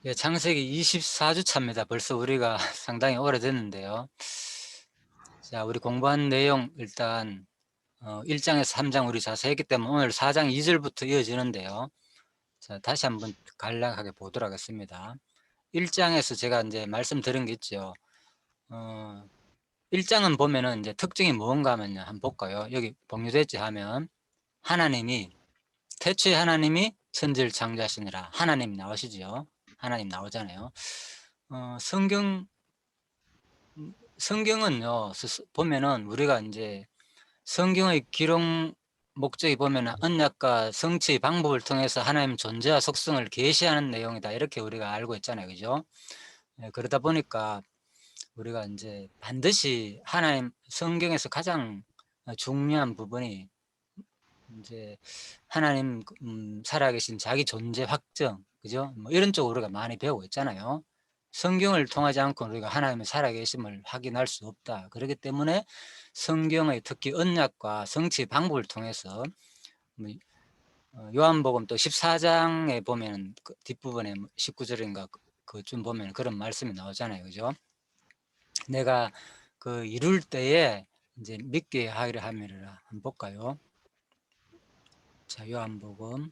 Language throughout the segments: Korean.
예, 창세기 24주 차입니다. 벌써 우리가 상당히 오래됐는데요. 자, 우리 공부한 내용 일단 1장에서 3장 우리 자세히 했기 때문에 오늘 4장 2절부터 이어지는데요. 자, 다시 한번 간략하게 보도록 하겠습니다. 1장에서 제가 이제 말씀드린 게 있죠. 1장은 보면은 이제 특징이 뭔가 하면요. 한번 볼까요? 여기 복류됐지 하면 하나님이 태초에 하나님이 천지를 창조하시니라. 하나님 나오시죠. 하나님 나오잖아요. 성경 성경은요, 보면은 우리가 이제 성경의 기록 목적이 보면은 언약과 성취의 방법을 통해서 하나님 존재와 속성을 계시하는 내용이다. 이렇게 우리가 알고 있잖아요. 그죠? 예, 그러다 보니까 우리가 이제 반드시 하나님 성경에서 가장 중요한 부분이 이제 하나님 살아계신 자기 존재 확정, 그죠? 뭐 이런 쪽으로 우리가 많이 배우고 있잖아요. 성경을 통하지 않고 우리가 하나님의 살아계심을 확인할 수 없다. 그렇기 때문에 성경의 특히 언약과 성취의 방법을 통해서 뭐 요한복음 또 14장에 보면 그 뒷부분에 19절인가 그쯤 보면 그런 말씀이 나오잖아요. 그죠? 내가 그 이룰 때에 이제 믿게 하리라 함이라. 한번 볼까요? 자, 요한복음.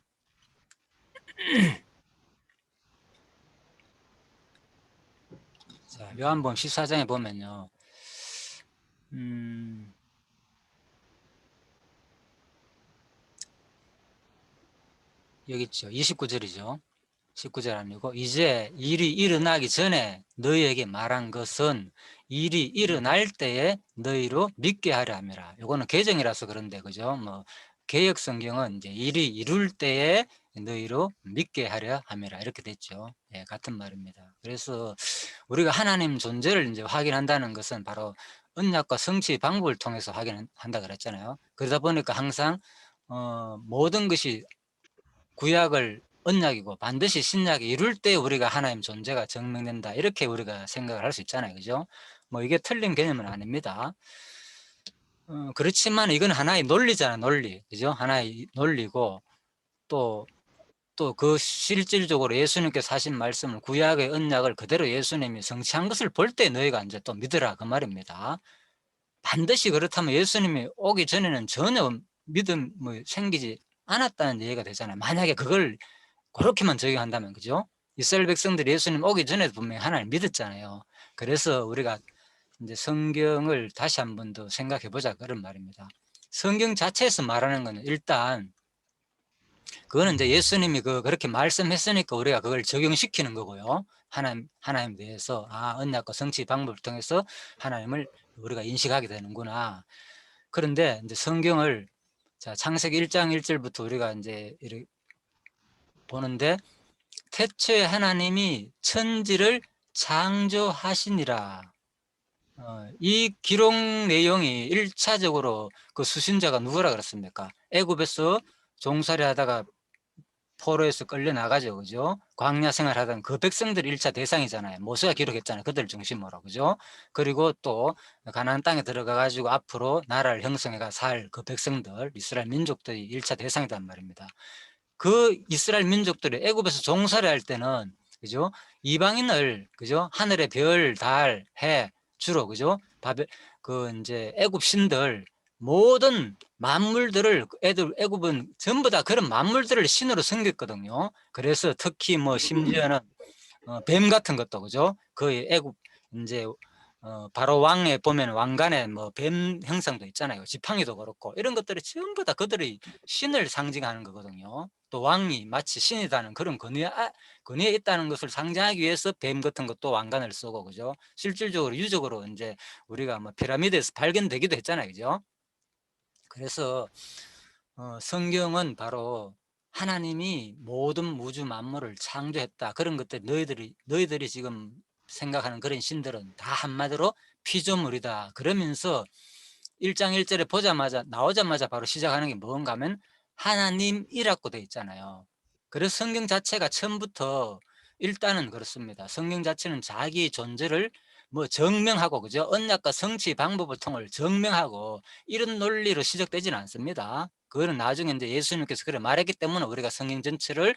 자, 요한복음 14장에 보면요. 여기 있죠. 29절이죠. 19절 아니고 이제 일이 일어나기 전에 너희에게 말한 것은 일이 일어날 때에 너희로 믿게 하려 함이라. 요거는 개정이라서 그런데 그죠? 뭐 개역 성경은 이제 일이 이룰 때에 너희로 믿게 하려 함이라 이렇게 됐죠. 예, 같은 말입니다. 그래서 우리가 하나님 존재를 이제 확인한다는 것은 바로 언약과 성취의 방법을 통해서 확인한다 그랬잖아요. 그러다 보니까 항상 모든 것이 구약을 언약이고 반드시 신약이 이룰 때 우리가 하나님 존재가 증명된다. 이렇게 우리가 생각을 할 수 있잖아요. 그죠? 뭐 이게 틀린 개념은 아닙니다. 그렇지만 이건 하나의 논리잖아, 논리. 그죠? 하나의 논리고 또 그 실질적으로 예수님께서 하신 말씀을 구약의 언약을 그대로 예수님이 성취한 것을 볼 때 너희가 이제 또 믿으라 그 말입니다. 반드시 그렇다면 예수님이 오기 전에는 전혀 믿음이 생기지 않았다는 얘기가 되잖아요. 만약에 그걸 그렇게만 적용한다면, 그죠? 이스라엘 백성들이 예수님 오기 전에도 분명히 하나님 믿었잖아요. 그래서 우리가 이제 성경을 다시 한 번 더 생각해 보자 그런 말입니다. 성경 자체에서 말하는 거는 일단 그거는 이제 예수님이 그렇게 말씀했으니까 우리가 그걸 적용시키는 거고요. 하나님 대해서 언약과 성취 방법을 통해서 하나님을 우리가 인식하게 되는구나. 그런데 이제 성경을 자, 창세기 1장 1절부터 우리가 이제 이렇게 보는데 태초에 하나님이 천지를 창조하시니라. 이 기록 내용이 1차적으로 그 수신자가 누구라 그랬습니까? 애굽에서 종살이 하다가 포로에서 끌려 나가죠. 그죠? 광야 생활하던 그 백성들이 1차 대상이잖아요. 모세가 기록했잖아요. 그들 중심으로. 그죠? 그리고 또 가나안 땅에 들어가 가지고 앞으로 나라를 형성해 가 살 그 백성들, 이스라엘 민족들이 1차 대상이란 말입니다. 그 이스라엘 민족들이 애굽에서 종살이 할 때는 그죠? 이방인을 그죠? 하늘의 별, 달, 해 주로 그죠? 그 이제 애굽 신들 모든 만물들을 애굽은 전부 다 그런 만물들을 신으로 섬겼거든요. 그래서 특히 뭐 심지어는 뱀 같은 것도 그죠? 거의 애굽 이제 바로 왕에 보면 왕관에 뭐 뱀 형상도 있잖아요. 지팡이도 그렇고 이런 것들이 전부 다 그들의 신을 상징하는 거거든요. 또 왕이 마치 신이라는 그런 권위에 있다는 것을 상징하기 위해서 뱀 같은 것도 왕관을 쓰고 그죠? 실질적으로 유적으로 이제 우리가 뭐 피라미드에서 발견되기도 했잖아요. 그죠? 그래서 성경은 바로 하나님이 모든 우주 만물을 창조했다. 그런 것들 너희들이 지금 생각하는 그런 신들은 다 한마디로 피조물이다. 그러면서 1장 1절에 나오자마자 바로 시작하는 게 뭔가 하면 하나님이라고 돼 있잖아요. 그래서 성경 자체가 처음부터 일단은 그렇습니다. 성경 자체는 자기 존재를 뭐 증명하고, 그죠? 언약과 성취 방법을 통해 증명하고 이런 논리로 시작되지는 않습니다. 그거는 나중에 이제 예수님께서 그래 말했기 때문에 우리가 성경 전체를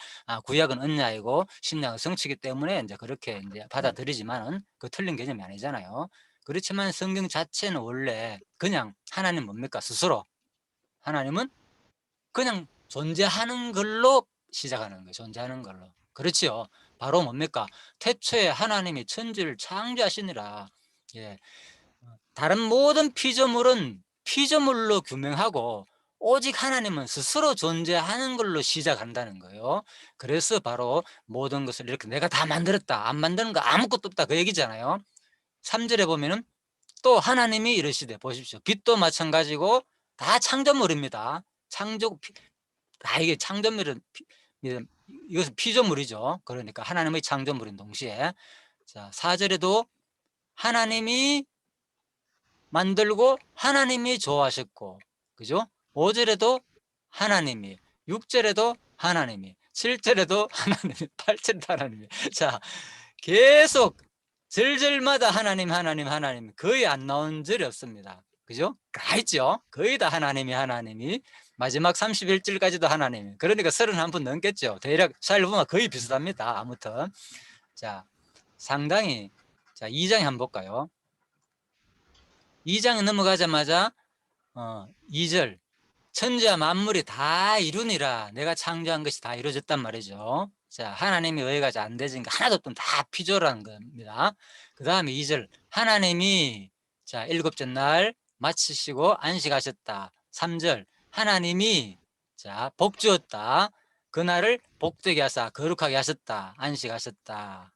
구약은 언약이고 신약은 성취이기 때문에 이제 그렇게 이제 받아들이지만은 그 틀린 개념이 아니잖아요. 그렇지만 성경 자체는 원래 그냥 하나님 뭡니까? 스스로 하나님은 그냥 존재하는 걸로 시작하는 거예요. 존재하는 걸로. 그렇지요. 바로 뭡니까? 태초에 하나님이 천지를 창조하시니라. 예. 다른 모든 피조물은 피조물로 규명하고 오직 하나님은 스스로 존재하는 걸로 시작한다는 거예요. 그래서 바로 모든 것을 이렇게 내가 다 만들었다. 안 만드는 거 아무것도 없다. 그 얘기잖아요. 3절에 보면은 또 하나님이 이러시되 보십시오. 빛도 마찬가지고 다 창조물입니다. 다 이게 창조물은 이것은 피조물이죠. 그러니까 하나님의 창조물인 동시에 자 4절에도 하나님이 만들고 하나님이 좋아하셨고, 그죠? 5절에도 하나님이, 6절에도 하나님이, 7절에도 하나님이, 8절에도 하나님이. 자, 계속 절절마다 하나님, 하나님, 하나님. 거의 안 나온 절이 없습니다. 그죠? 다 있죠? 거의 다 하나님이. 마지막 31절까지도 하나님이. 그러니까 31번 넘겠죠? 대략 잘 보면 거의 비슷합니다. 아무튼. 자, 상당히. 자, 2장에 한번 볼까요? 2장에 넘어가자마자 2절 천지와 만물이 다 이루니라. 내가 창조한 것이 다 이루어졌단 말이죠. 자, 하나님이 의가 안 되진 거 하나도 없던 다 피조라는 겁니다. 그 다음에 2절 하나님이 자 일곱째 날 마치시고 안식하셨다. 3절 하나님이 자 복 주었다. 그날을 복되게 하사 거룩하게 하셨다. 안식하셨다.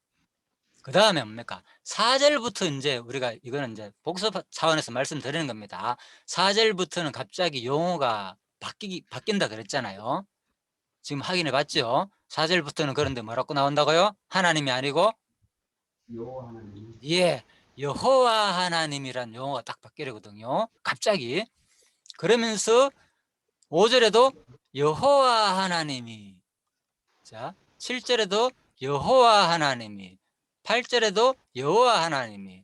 그 다음에 뭡니까? 4절부터 이제 우리가 이거는 이제 복습 차원에서 말씀드리는 겁니다. 4절부터는 갑자기 용어가 바뀐다 그랬잖아요. 지금 확인해 봤죠? 4절부터는 그런데 뭐라고 나온다고요? 하나님이 아니고 여호와 하나님. 예, 여호와 하나님이란 용어가 딱 바뀌거든요. 갑자기. 그러면서 5절에도 여호와 하나님이 자, 7절에도 여호와 하나님이 8절에도 여호와 하나님이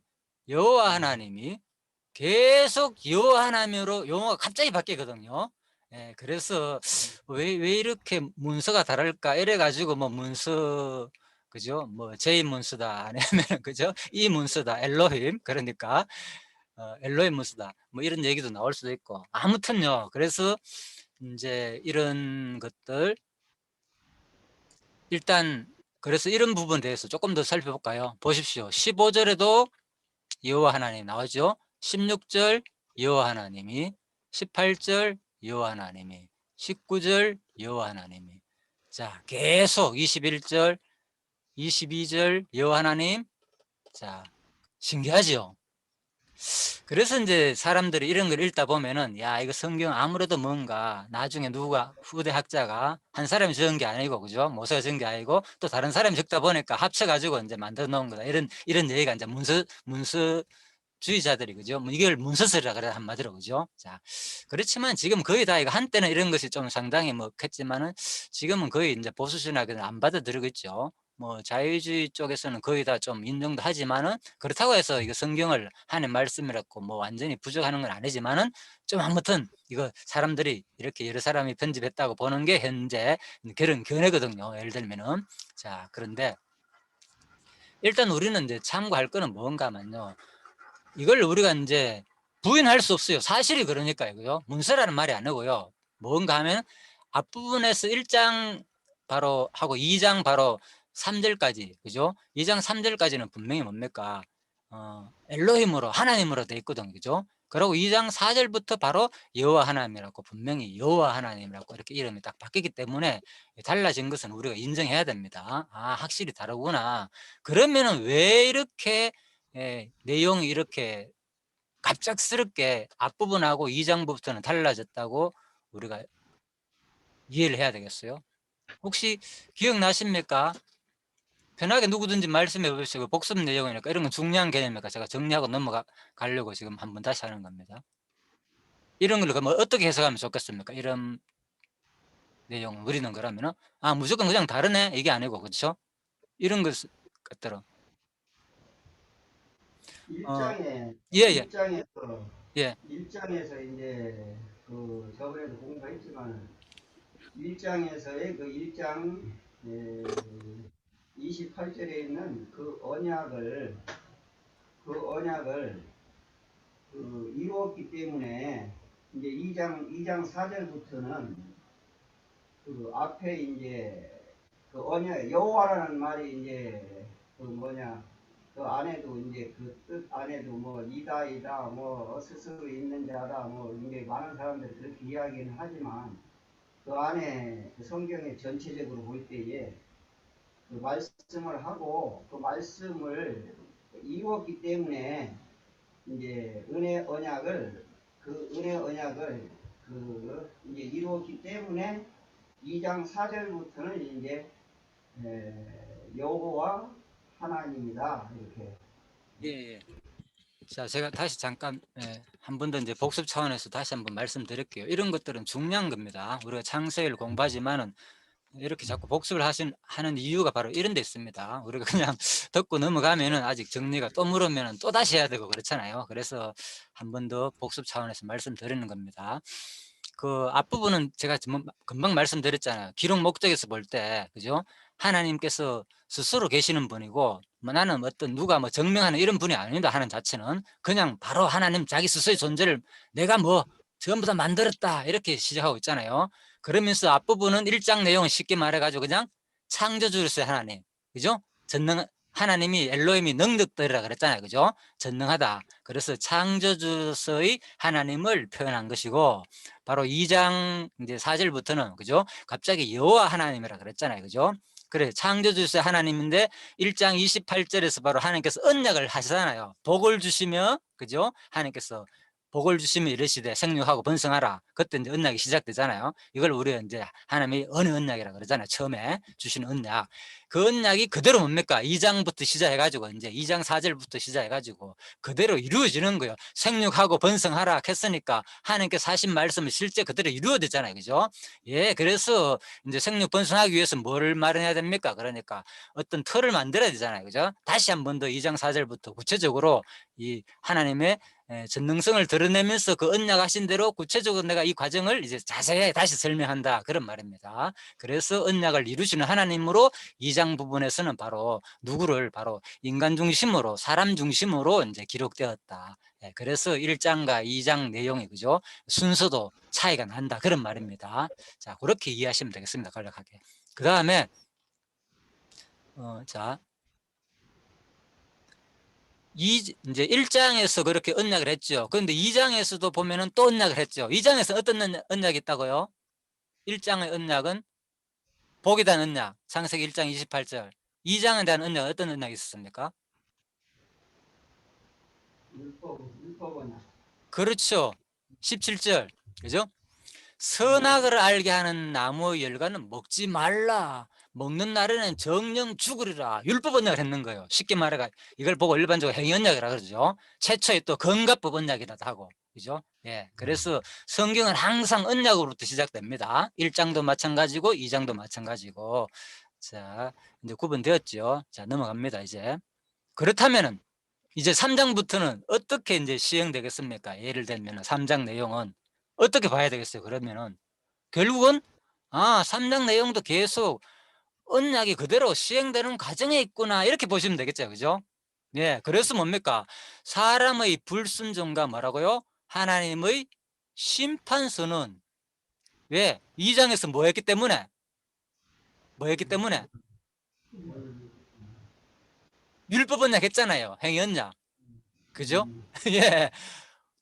계속 여호와 하나님으로 용어가 갑자기 바뀌거든요. 예, 그래서 왜 이렇게 문서가 다를까 이래 가지고 뭐 문서 그죠? 뭐 J 문서다 아니면 그죠? 이 문서다 엘로힘 그러니까 엘로힘 문서다 뭐 이런 얘기도 나올 수도 있고 아무튼요. 그래서 이제 이런 것들 일단 그래서 이런 부분에 대해서 조금 더 살펴볼까요? 보십시오. 15절에도 여호와 하나님 나오죠. 16절 여호와 하나님이 18절 여호와 하나님이 19절 여호와 하나님이 자 계속 21절 22절 여호와 하나님 자 신기하죠. 그래서 이제 사람들이 이런 걸 읽다 보면은 야 이거 성경 아무래도 뭔가 나중에 누가 후대 학자가 한 사람이 적은 게 아니고 그죠 모세가 적은 게 아니고 또 다른 사람이 적다 보니까 합쳐 가지고 이제 만들어 놓은 거다 이런 얘기가 이제 문서주의자들이 그죠 뭐 이걸 문서설이라 그래 한마디로 그죠 자 그렇지만 지금 거의 다 이거 한때는 이런 것이 좀 상당히 뭐 했지만은 지금은 거의 이제 보수 신학은 안 받아들이고 있죠. 뭐 자유주의 쪽에서는 거의 다 좀 인정도 하지만은 그렇다고 해서 이거 성경을 하나님 말씀이라고 뭐 완전히 부정하는 건 아니지만은 좀 아무튼 이거 사람들이 이렇게 여러 사람이 편집했다고 보는 게 현재 그런 견해거든요. 예를 들면은 자 그런데 일단 우리는 이제 참고할 거는 뭔가면요. 이걸 우리가 이제 부인할 수 없어요. 사실이 그러니까요. 그죠? 문서라는 말이 아니고요. 뭔가 하면 앞부분에서 1장 바로 하고 2장 바로 3절까지 그죠? 2장 3절까지는 분명히 뭡니까? 엘로힘으로 하나님으로 돼 있거든요. 그죠? 그리고 2장 4절부터 바로 여호와 하나님이라고 분명히 여호와 하나님이라고 이렇게 이름이 딱 바뀌기 때문에 달라진 것은 우리가 인정해야 됩니다. 아, 확실히 다르구나. 그러면은 왜 이렇게 내용이 이렇게 갑작스럽게 앞부분하고 2장부터는 달라졌다고 우리가 이해를 해야 되겠어요? 혹시 기억나십니까? 편하게 누구든지 말씀해 보시고 복습 내용이니까 이런 건 중요한 개념이니까 제가 정리하고 넘어가려고 지금 한번 다시 하는 겁니다. 이런 걸 그러면 어떻게 해석하면 좋겠습니까? 이런 내용 우리는 그러면은 무조건 그냥 다르네 이게 아니고 그렇죠? 이런 것 같더라. 어, 일장에 예, 예, 일장에서 예, 일장에서 이제 그 저번에도 공부했지만 일장에서의 그 일장 28절에 있는 그 언약을 이루었기 때문에 이제 2장 4절부터는 그 앞에 이제 그 언약 여호와라는 말이 이제 그 뭐냐 그 안에도 이제 그 뜻 안에도 뭐 이다 뭐 스스로 있는 자다 뭐 이게 많은 사람들이 그렇게 이야기는 하지만 그 안에 그 성경의 전체적으로 볼 때에 그 말씀을 하고 그 말씀을 이루었기 때문에 이제 은혜 언약을 그 이제 이루었기 때문에 2장 4절부터는 이제 여호와 하나님이다 이렇게. 예, 예. 자, 제가 다시 잠깐 한 번 더 이제 복습 차원에서 다시 한번 말씀드릴게요. 이런 것들은 중요한 겁니다. 우리가 창세기를 공부하지만은 이렇게 자꾸 복습을 하는 이유가 바로 이런 데 있습니다. 우리가 그냥 듣고 넘어가면은 아직 정리가 또 물으면은 또 다시 해야 되고 그렇잖아요. 그래서 한 번 더 복습 차원에서 말씀드리는 겁니다. 그 앞부분은 제가 금방 말씀드렸잖아요. 기록 목적에서 볼 때, 그죠? 하나님께서 스스로 계시는 분이고, 뭐 나는 어떤 누가 뭐 증명하는 이런 분이 아닙니다. 하는 자체는 그냥 바로 하나님 자기 스스로의 존재를 내가 뭐 전부 다 만들었다 이렇게 시작하고 있잖아요. 그러면서 앞부분은 1장 내용을 쉽게 말해가지고 그냥 창조주로서의 하나님, 그죠? 전능 하나님이 엘로힘이 능력들이라 그랬잖아요, 그죠? 전능하다. 그래서 창조주로서의 하나님을 표현한 것이고, 바로 2장 이제 4절부터는 그죠? 갑자기 여호와 하나님이라 그랬잖아요, 그죠? 그래 창조주로서의 하나님인데 1장 28절에서 바로 하나님께서 언약을 하시잖아요. 복을 주시며 그죠? 하나님께서 복을 주시며 이르시되 생육하고 번성하라. 그때 이제 언약이 시작되잖아요. 이걸 우리가 이제 하나님이 어느 언약이라 그러잖아요. 처음에 주시는 언약. 그 언약이 그대로 뭡니까? 2장부터 시작해가지고 이제 2장 4절부터 시작해가지고 그대로 이루어지는 거예요. 생육하고 번성하라 했으니까 하나님께서 하신 말씀을 실제 그대로 이루어졌잖아요. 그죠? 예, 그래서 이제 생육 번성하기 위해서 뭘 마련해야 됩니까? 그러니까 어떤 틀을 만들어야 되잖아요. 그죠? 다시 한 번 더 2장 4절부터 구체적으로 이 하나님의 전능성을 드러내면서 그 언약하신 대로 구체적으로 내가 이 과정을 이제 자세히 다시 설명한다. 그런 말입니다. 그래서 언약을 이루시는 하나님으로 2장 부분에서는 바로 누구를 바로 인간 중심으로 사람 중심으로 이제 기록되었다. 그래서 1장과 2장 내용이 그죠? 순서도 차이가 난다. 그런 말입니다. 자, 그렇게 이해하시면 되겠습니다. 간략하게. 그 다음에 자, 이제 1장에서 그렇게 언약을 했죠. 그런데 2장에서도 보면은 또 언약을 했죠. 2장에서 어떤 언약이 있다고요? 1장의 언약은 복에 대한 언약, 창세기 1장 28절. 2장에 대한 언약은 어떤 언약이 있었습니까? 율법은 그렇죠. 17절. 그죠? 선악을 알게 하는 나무의 열과는 먹지 말라. 먹는 날에는 정령 죽으리라. 율법 언약을 했는 거예요. 쉽게 말해가 이걸 보고 일반적으로 행위 언약이라 그러죠. 최초의 또 건갑법 언약이라도 하고. 그죠? 예. 그래서 성경은 항상 언약으로부터 시작됩니다. 1장도 마찬가지고 2장도 마찬가지고. 자, 이제 구분되었죠. 자, 넘어갑니다. 이제. 그렇다면은 이제 3장부터는 어떻게 이제 시행되겠습니까? 예를 들면 3장 내용은 어떻게 봐야 되겠어요? 그러면은 결국은 3장 내용도 계속 언약이 그대로 시행되는 과정에 있구나 이렇게 보시면 되겠죠. 그죠? 예, 그래서 뭡니까? 사람의 불순종과 뭐라고요? 하나님의 심판서는 왜? 2장에서 뭐 했기 때문에? 뭐 했기 때문에? 율법 언약 했잖아요. 행위 언약. 그죠? 예.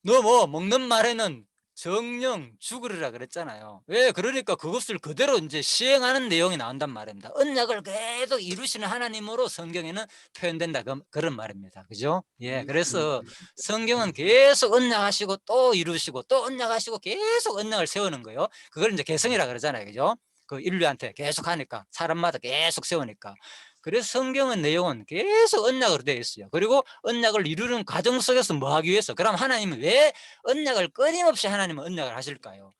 너 뭐 먹는 말에는 정령 죽으리라 그랬잖아요. 왜? 그러니까 그것을 그대로 이제 시행하는 내용이 나온단 말입니다. 언약을 계속 이루시는 하나님으로 성경에는 표현된다. 그런 말입니다. 그죠? 예. 그래서 성경은 계속 언약하시고 또 이루시고 또 언약하시고 계속 언약을 세우는 거예요. 그걸 이제 개성이라 그러잖아요. 그죠? 그 인류한테 계속 하니까 사람마다 계속 세우니까. 그래서 성경의 내용은 계속 언약으로 되어 있어요. 그리고 언약을 이루는 과정 속에서 뭐 하기 위해서? 그럼 하나님은 왜 언약을 끊임없이 하나님은 언약을 하실까요?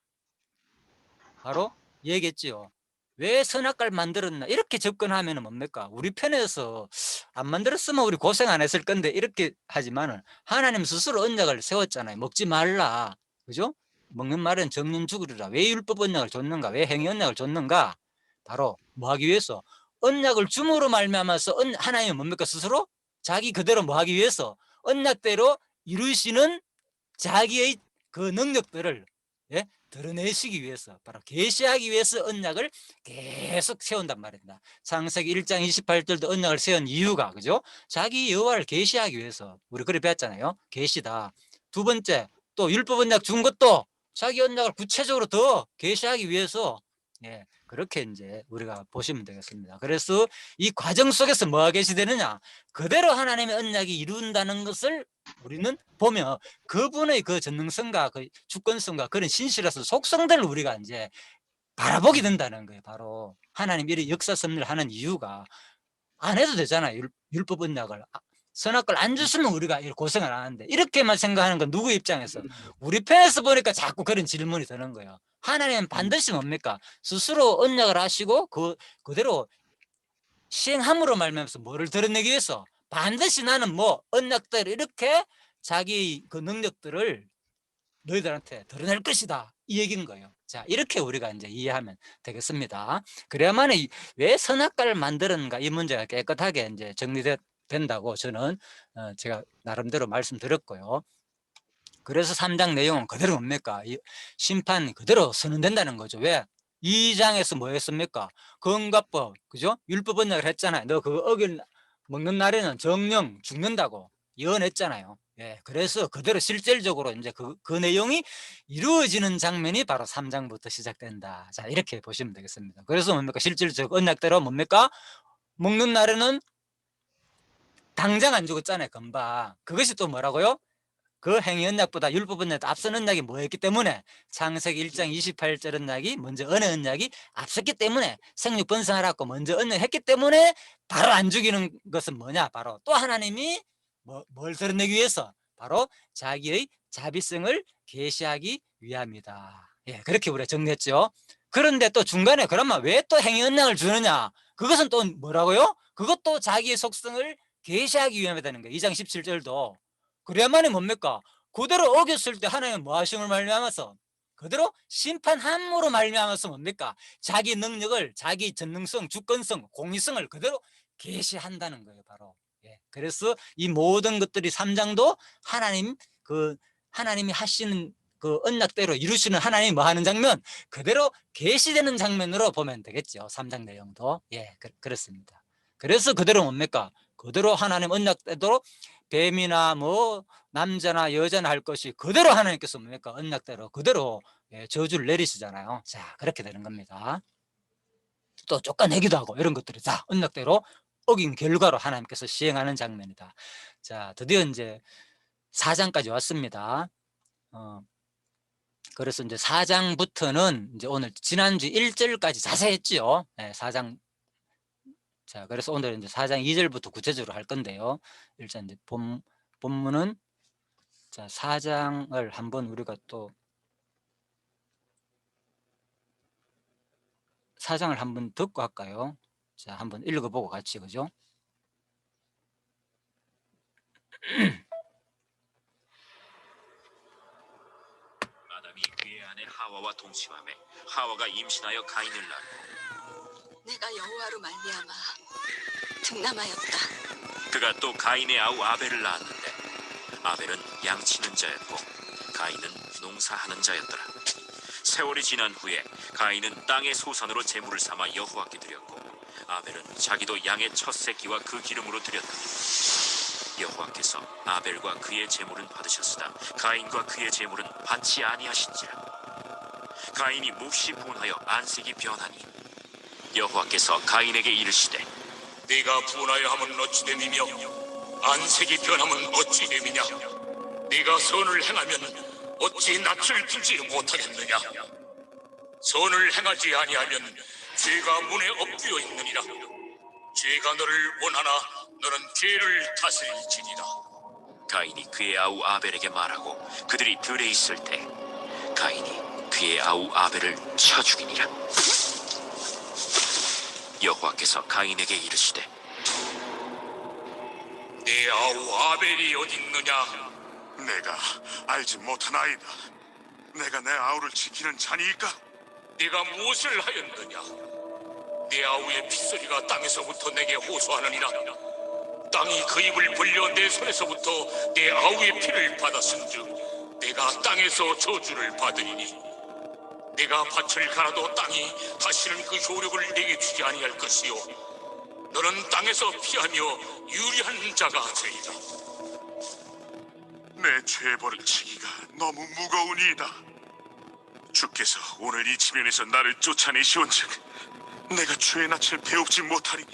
바로 얘기했지요. 왜 선악과를 만들었나? 이렇게 접근하면 뭡니까? 우리 편에서 안 만들었으면 우리 고생 안 했을 건데 이렇게 하지만은 하나님 스스로 언약을 세웠잖아요. 먹지 말라. 그죠? 먹는 말은 정령 죽으리라. 왜 율법 언약을 줬는가? 왜 행위 언약을 줬는가? 바로 뭐 하기 위해서? 언약을 줌으로 말미암아서 하나님은 뭡니까? 스스로 자기 그대로 뭐 하기 위해서 언약대로 이루시는 자기의 그 능력들을, 예? 드러내시기 위해서, 바로 계시하기 위해서 언약을 계속 세운단 말입니다. 창세기 1장 28절도 언약을 세운 이유가, 그죠? 자기 여호와를 계시하기 위해서. 우리 그래 배웠잖아요. 계시다. 두 번째, 또 율법 언약 준 것도 자기 언약을 구체적으로 더 계시하기 위해서, 예, 그렇게 이제 우리가 보시면 되겠습니다. 그래서 이 과정 속에서 뭐가 계시되느냐? 그대로 하나님의 언약이 이룬다는 것을 우리는 보며 그분의 그 전능성과 그 주권성과 그런 신실해서 속성들을 우리가 이제 바라보게 된다는 거예요. 바로 하나님 이런 역사 섭리를 하는 이유가, 안 해도 되잖아요. 율법 언약을 선악과를 안 줬으면 우리가 고생을 안 하는데, 이렇게만 생각하는 건 누구 입장에서? 우리 편에서 보니까 자꾸 그런 질문이 드는 거예요. 하나님은 반드시 뭡니까? 스스로 언약을 하시고 그대로 시행함으로 말미암아서 뭐를 드러내기 위해서 반드시 나는 뭐 언약대로 이렇게 자기 그 능력들을 너희들한테 드러낼 것이다, 이 얘기인 거예요. 자, 이렇게 우리가 이제 이해하면 되겠습니다. 그래야만 왜 선악과를 만드는가, 이 문제가 깨끗하게 이제 정리된다고 저는 제가 나름대로 말씀드렸고요. 그래서 3장 내용은 그대로 뭡니까? 심판 그대로 선언된다는 거죠. 왜? 2장에서 뭐 했습니까? 건과법, 그죠? 율법 언약을 했잖아요. 너 그거 먹는 날에는 정령 죽는다고 예언했잖아요. 예, 그래서 그대로 실질적으로 이제 그 내용이 이루어지는 장면이 바로 3장부터 시작된다. 자, 이렇게 보시면 되겠습니다. 그래서 뭡니까? 실질적 언약대로 뭡니까? 먹는 날에는 당장 안 죽었잖아요. 금방. 그것이 또 뭐라고요? 그 행위 언약보다 율법 언약보다 앞선 언약이 뭐였기 때문에, 창세기 1장 28절 언약이 먼저 언약 언약이 앞섰기 때문에, 생육 번성하라고 먼저 언약했기 때문에 바로 안 죽이는 것은 뭐냐? 바로 또 하나님이 뭘 드러내기 위해서? 바로 자기의 자비성을 계시하기 위함이다. 예, 그렇게 우리가 정리했죠. 그런데 또 중간에 그러면 왜 또 행위 언약을 주느냐? 그것은 또 뭐라고요? 그것도 자기의 속성을 계시하기 위함이라는 거예요. 2장 17절도. 그래야만이 뭡니까? 그대로 어겼을 때 하나님은 뭐 하심을 말미암아서? 그대로 심판함으로 말미암아서 뭡니까? 자기 능력을, 자기 전능성, 주권성, 공의성을 그대로 계시한다는 거예요, 바로. 예. 그래서 이 모든 것들이 3장도 하나님이 하시는 그 언약대로 이루시는 하나님이 뭐 하는 장면, 그대로 계시되는 장면으로 보면 되겠죠. 3장 내용도. 예, 그렇습니다. 그래서 그대로 뭡니까? 그대로 하나님 언약대로 뱀이나 뭐 남자나 여자나 할 것이 그대로 하나님께서 뭡니까? 언약대로 그대로, 예, 저주를 내리시잖아요. 자, 그렇게 되는 겁니다. 또 쫓아내기도 하고 이런 것들이 다 언약대로 어긴 결과로 하나님께서 시행하는 장면이다. 자, 드디어 이제 4장까지 왔습니다. 그래서 이제 4장부터는 이제 오늘 지난주 1절까지 자세히 했죠. 네, 4장. 자, 그래서 오늘 이제 4장 2절부터 구체적으로 할 건데요. 일단 이제 본문은, 자, 4장을 한번 우리가 또 4장을 한번 듣고 할까요? 자, 한번 읽어보고 같이, 그죠? 아담이 그의 아내 하와와 동침하매 하와가 임신하여 가인을 낳고 내가 여호와로 말미암아 득남하였다. 그가 또 가인의 아우 아벨을 낳았는데 아벨은 양치는 자였고 가인은 농사하는 자였더라. 세월이 지난 후에 가인은 땅의 소산으로 제물을 삼아 여호와께 드렸고 아벨은 자기도 양의 첫 새끼와 그 기름으로 드렸더니 여호와께서 아벨과 그의 제물은 받으셨으나 가인과 그의 제물은 받지 아니하신지라. 가인이 몹시 분하여 안색이 변하니 여호와께서 가인에게 이르시되 네가 분하여 함은 어찌 됨이며 안색이 변함은 어찌 됨이냐. 네가 선을 행하면 어찌 낯을 들지 못하겠느냐. 선을 행하지 아니하면 죄가 문에 엎드려 있느니라. 죄가 너를 원하나 너는 죄를 다스릴지니라. 가인이 그의 아우 아벨에게 말하고 그들이 들에 있을 때 가인이 그의 아우 아벨을 쳐 죽이니라. 여호와께서 가인에게 이르시되 내 아우 아벨이 어딨느냐? 내가 알지 못하나이다. 내가 내 아우를 지키는 자니일까? 네가 무엇을 하였느냐? 내 아우의 핏소리가 땅에서부터 내게 호소하느니라. 땅이 그 입을 벌려 내 손에서부터 내 아우의 피를 받았은즉 내가 땅에서 저주를 받으리니 내가 밭을 갈아도 땅이 다시는 그 효력을 내게 주지 아니할 것이요 너는 땅에서 피하며 유리한 자가 되리라. 내 죄벌을 지기가 너무 무거우니이다. 주께서 오늘 이 지면에서 나를 쫓아내시온즉 내가 죄의 낯을 배웁지 못하리니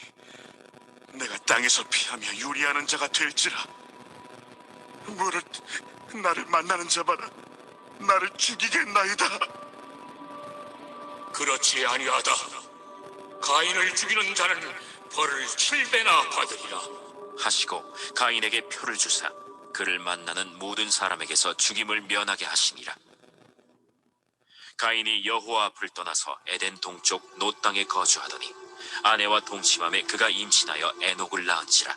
내가 땅에서 피하며 유리하는 자가 될지라. 무릇 나를 만나는 자마다 나를 죽이겠나이다. 그렇지 아니하다. 가인을 죽이는 자는 벌을 7배나 받으리라. 하시고 가인에게 표를 주사 그를 만나는 모든 사람에게서 죽임을 면하게 하시니라. 가인이 여호와 앞을 떠나서 에덴 동쪽 노 땅에 거주하더니 아내와 동침함에 그가 임신하여 에녹을 낳은지라.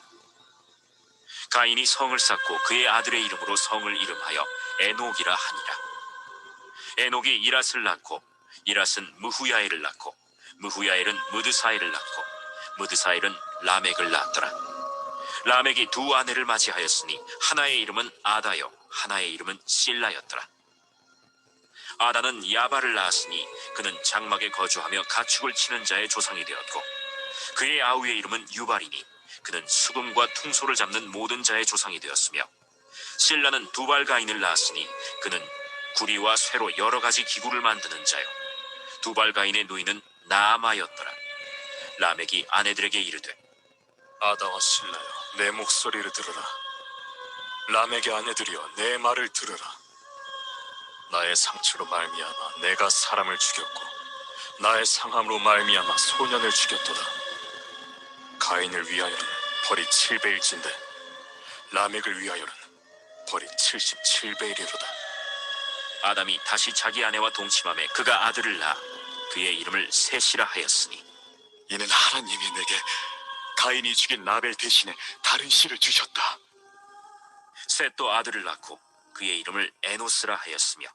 가인이 성을 쌓고 그의 아들의 이름으로 성을 이름하여 에녹이라 하니라. 에녹이 이랏을 낳고 이랏은 무후야엘을 낳고 무후야엘은 무드사엘을 낳고 무드사엘은 라멕을 낳았더라. 라멕이 두 아내를 맞이하였으니 하나의 이름은 아다요 하나의 이름은 실라였더라. 아다는 야발을 낳았으니 그는 장막에 거주하며 가축을 치는 자의 조상이 되었고 그의 아우의 이름은 유발이니 그는 수금과 퉁소를 잡는 모든 자의 조상이 되었으며 실라는 두발 가인을 낳았으니 그는 구리와 쇠로 여러 가지 기구를 만드는 자요 두발 가인의 누이는 나아마였더라. 라멕이 아내들에게 이르되 아다와 실라여, 내 목소리를 들으라. 라멕의 아내들이여, 내 말을 들으라. 나의 상처로 말미암아 내가 사람을 죽였고 나의 상함으로 말미암아 소년을 죽였도다. 가인을 위하여는 벌이 7배일진데 라멕을 위하여는 벌이 77배이리로다. 아담이 다시 자기 아내와 동침함에 그가 아들을 낳아 그의 이름을 셋이라 하였으니 이는 하나님이 내게 가인이 죽인 라벨 대신에 다른 씨를 주셨다. 셋도 아들을 낳고 그의 이름을 에노스라 하였으며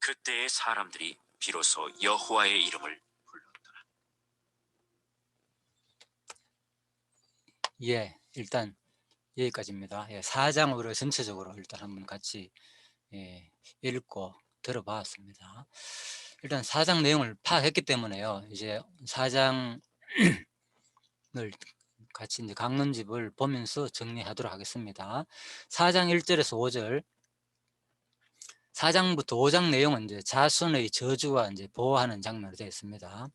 그때의 사람들이 비로소 여호와의 이름을 불렀더라. 예, 일단 여기까지입니다. 예, 4장으로 전체적으로 일단 한번 같이 읽고 들어봤습니다. 일단 4장 내용을 파악했기 때문에요. 이제 4장을 같이 이제 강론집을 보면서 정리하도록 하겠습니다. 4장 1절에서 5절. 4장부터 5장 내용은 이제 자손의 저주와 이제 보호하는 장면으로 되어 있습니다.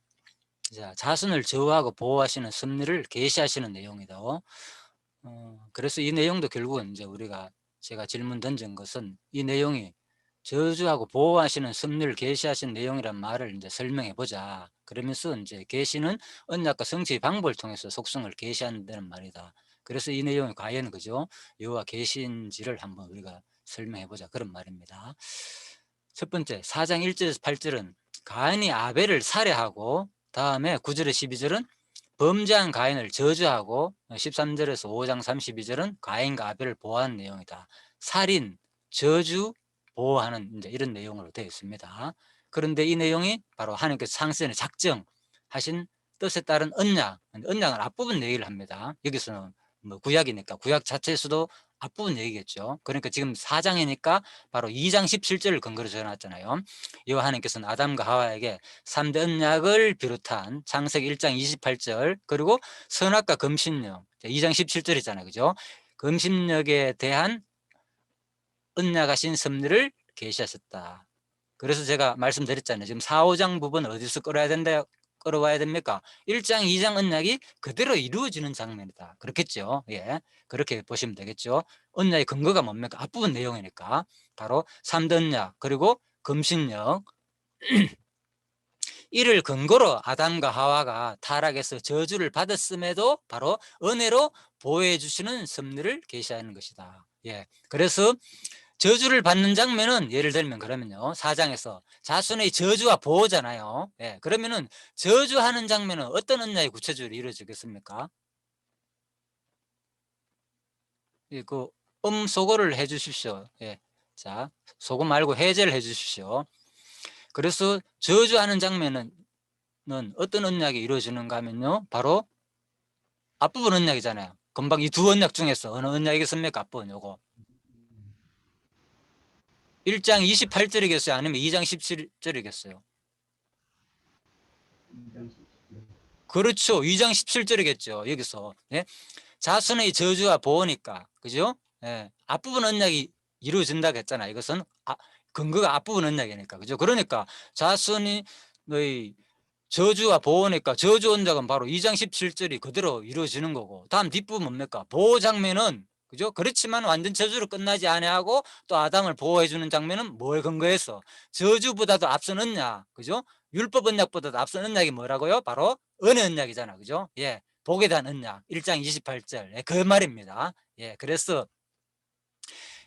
자, 자손을 저주하고 보호하시는 섭리를 계시하시는 내용이다. 그래서 이 내용도 결국은 이제 제가 질문 던진 것은 이 내용이 저주하고 보호하시는 섭리를 계시하신 내용이란 말을 이제 설명해 보자. 그러면서 이제 계시는 언약과 성취의 방법을 통해서 속성을 계시한다는 말이다. 그래서 이 내용이 과연 그죠? 여호와 계신지를 한번 우리가 설명해 보자. 그런 말입니다. 첫 번째 4장 1절에서 8절은 가인이 아벨을 살해하고 다음에 9절에서 12절은 범죄한 가인을 저주하고 13절에서 5장 32절은 가인과 아벨을 보호하는 내용이다. 살인, 저주, 보호하는 이제 이런 내용으로 되어 있습니다. 그런데 이 내용이 바로 하나님께서 창세전에 작정하신 뜻에 따른 언약, 언약은 앞부분 얘기를 합니다. 여기서는 뭐 구약이니까 구약 자체에서도 앞부분 얘기겠죠. 그러니까 지금 4장이니까 바로 2장 17절을 근거로 적어놨잖아요. 여호와 하나님께서는 아담과 하와에게 3대 언약을 비롯한 창세기 1장 28절 그리고 선악과 금신력 2장 17절이잖아요. 그죠? 금신력에 대한 언약하신 섭리를 계시하셨다. 그래서 제가 말씀드렸잖아요. 지금 4, 5장 부분 어디서 끌어와야 됩니까? 1장, 2장 언약이 그대로 이루어지는 장면이다. 그렇겠죠. 예, 그렇게 보시면 되겠죠. 언약의 근거가 뭡니까? 앞부분 내용이니까 바로 3대 언약 그리고 금신력 이를 근거로 아담과 하와가 타락해서 저주를 받았음에도 바로 은혜로 보호해 주시는 섭리를 계시하는 것이다. 예, 그래서 저주를 받는 장면은 예를 들면 그러면요 4장에서 자손의 저주와 보호잖아요. 예, 그러면은 저주하는 장면은 어떤 언약이 구체적으로 이루어지겠습니까? 그 소거를 해 주십시오. 예. 자, 소거 말고 해제를 해 주십시오. 그래서 저주하는 장면은 어떤 언약이 이루어지는가 하면요. 바로 앞부분 언약이잖아요. 금방 이 두 언약 중에서 어느 언약이겠습니까? 앞부분 요거. 1장 28절이겠어요? 아니면 2장 17절이겠어요? 2장 17절. 그렇죠. 2장 17절이겠죠. 여기서. 예? 자손의 저주와 보호니까. 그죠? 예. 앞부분 언약이 이루어진다고 했잖아요. 이것은 근거가 앞부분 언약이니까. 그죠? 그러니까 자손이 너희 저주와 보호니까 저주 언약은 바로 2장 17절이 그대로 이루어지는 거고, 다음 뒷부분 뭡니까? 보호 장면은 그죠? 그렇지만 완전 저주로 끝나지 아니하고 또 아담을 보호해 주는 장면은 뭐에 근거해서 저주보다도 앞선 언약, 그죠? 율법 언약보다도 앞선 언약이 뭐라고요? 바로 은혜 언약이잖아. 그죠? 예. 복에 대한 언약 1장 28절. 예, 그 말입니다. 예. 그래서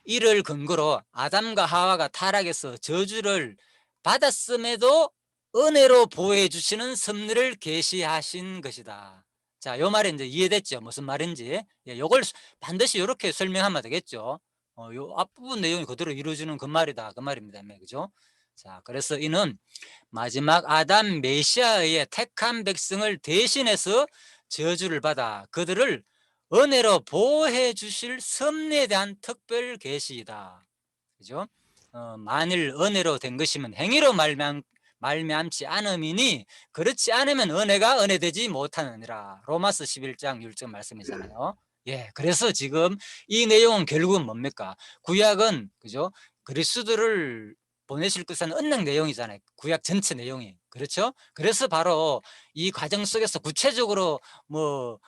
이를 근거로 아담과 하와가 타락해서 저주를 받았음에도 은혜로 보호해 주시는 섭리를 계시하신 것이다. 자, 요 말이 이제 이해됐죠? 무슨 말인지. 예, 요걸 반드시 이렇게 설명하면 되겠죠. 요 앞부분 내용이 그대로 이루어지는 그 말이다. 그 말입니다. 그죠? 자, 그래서 이는 마지막 아담 메시아의 택한 백성을 대신해서 저주를 받아 그들을 은혜로 보호해 주실 섭리에 대한 특별 계시이다. 그죠? 만일 은혜로 된 것이면 행위로 말미암지 않음이니 그렇지 않으면 은혜가 은혜되지 못하느니라. 로마서 11장 6절 말씀이잖아요. 예, 그래서 지금 이 내용은 결국은 뭡니까? 구약은 그죠? 그리스도를 보내실 것은 언약 내용이잖아요. 구약 전체 내용이. 그렇죠? 그래서 바로 이 과정 속에서 구체적으로 뭐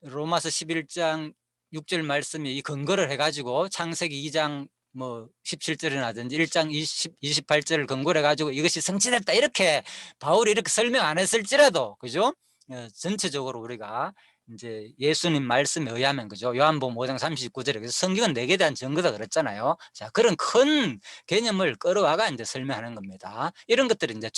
로마서 11장 6절 말씀이 이 근거를 해가지고 창세기 2장 뭐 17절이라든지 1장 28절을 근거로 해가지고 이것이 성취됐다 이렇게 바울이 이렇게 설명 안 했을지라도 그죠? 전체적으로 우리가 이제 예수님 말씀에 의하면 그죠? 요한복음 5장 39절에 그래서 성경은 내게 대한 증거다 그랬잖아요. 자, 그런 큰 개념을 끌어와가 이제 설명하는 겁니다. 이런 것들이 이제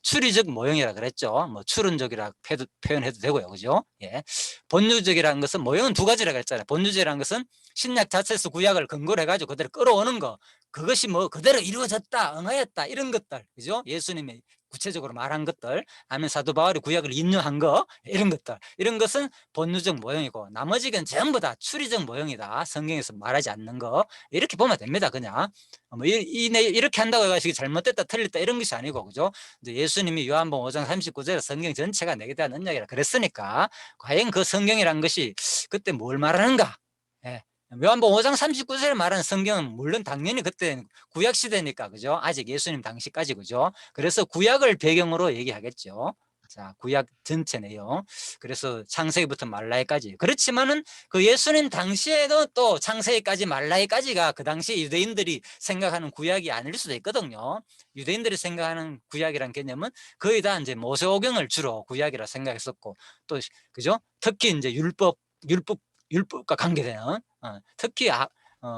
추리적 모형이라 그랬죠. 뭐 추론적이라 표현해도 되고요. 그죠? 예. 본유적이라는 것은 모형은 두 가지라 그랬잖아요. 본유적이라는 것은 신약 자체에서 구약을 근거로 해가지고 그대로 끌어오는 거. 그것이 뭐 그대로 이루어졌다, 응하였다 이런 것들. 그죠? 예수님이 구체적으로 말한 것들, 아니면 사도 바울이 구약을 인용한 거, 이런 것들, 이런 것은 본유적 모형이고 나머지는 전부 다 추리적 모형이다. 성경에서 말하지 않는 거 이렇게 보면 됩니다. 그냥 뭐 이렇게 한다고 해가지고 잘못됐다 틀렸다 이런 것이 아니고 그죠? 이제 예수님이 요한복음 5장 39절에 성경 전체가 내게 대한 언약이라 그랬으니까 과연 그 성경이란 것이 그때 뭘 말하는가? 예. 요한복음 5장 39절에 말하는 성경은 물론 당연히 그때 구약 시대니까 그죠? 아직 예수님 당시까지 그죠? 그래서 구약을 배경으로 얘기하겠죠. 자, 구약 전체 내용. 그래서 창세기부터 말라기까지. 그렇지만은 그 예수님 당시에도 또 창세기까지 말라기까지가 그 당시 유대인들이 생각하는 구약이 아닐 수도 있거든요. 유대인들이 생각하는 구약이란 개념은 거의 다 이제 모세오경을 주로 구약이라 생각했었고 또 그죠? 특히 이제 율법과 관계되는 특히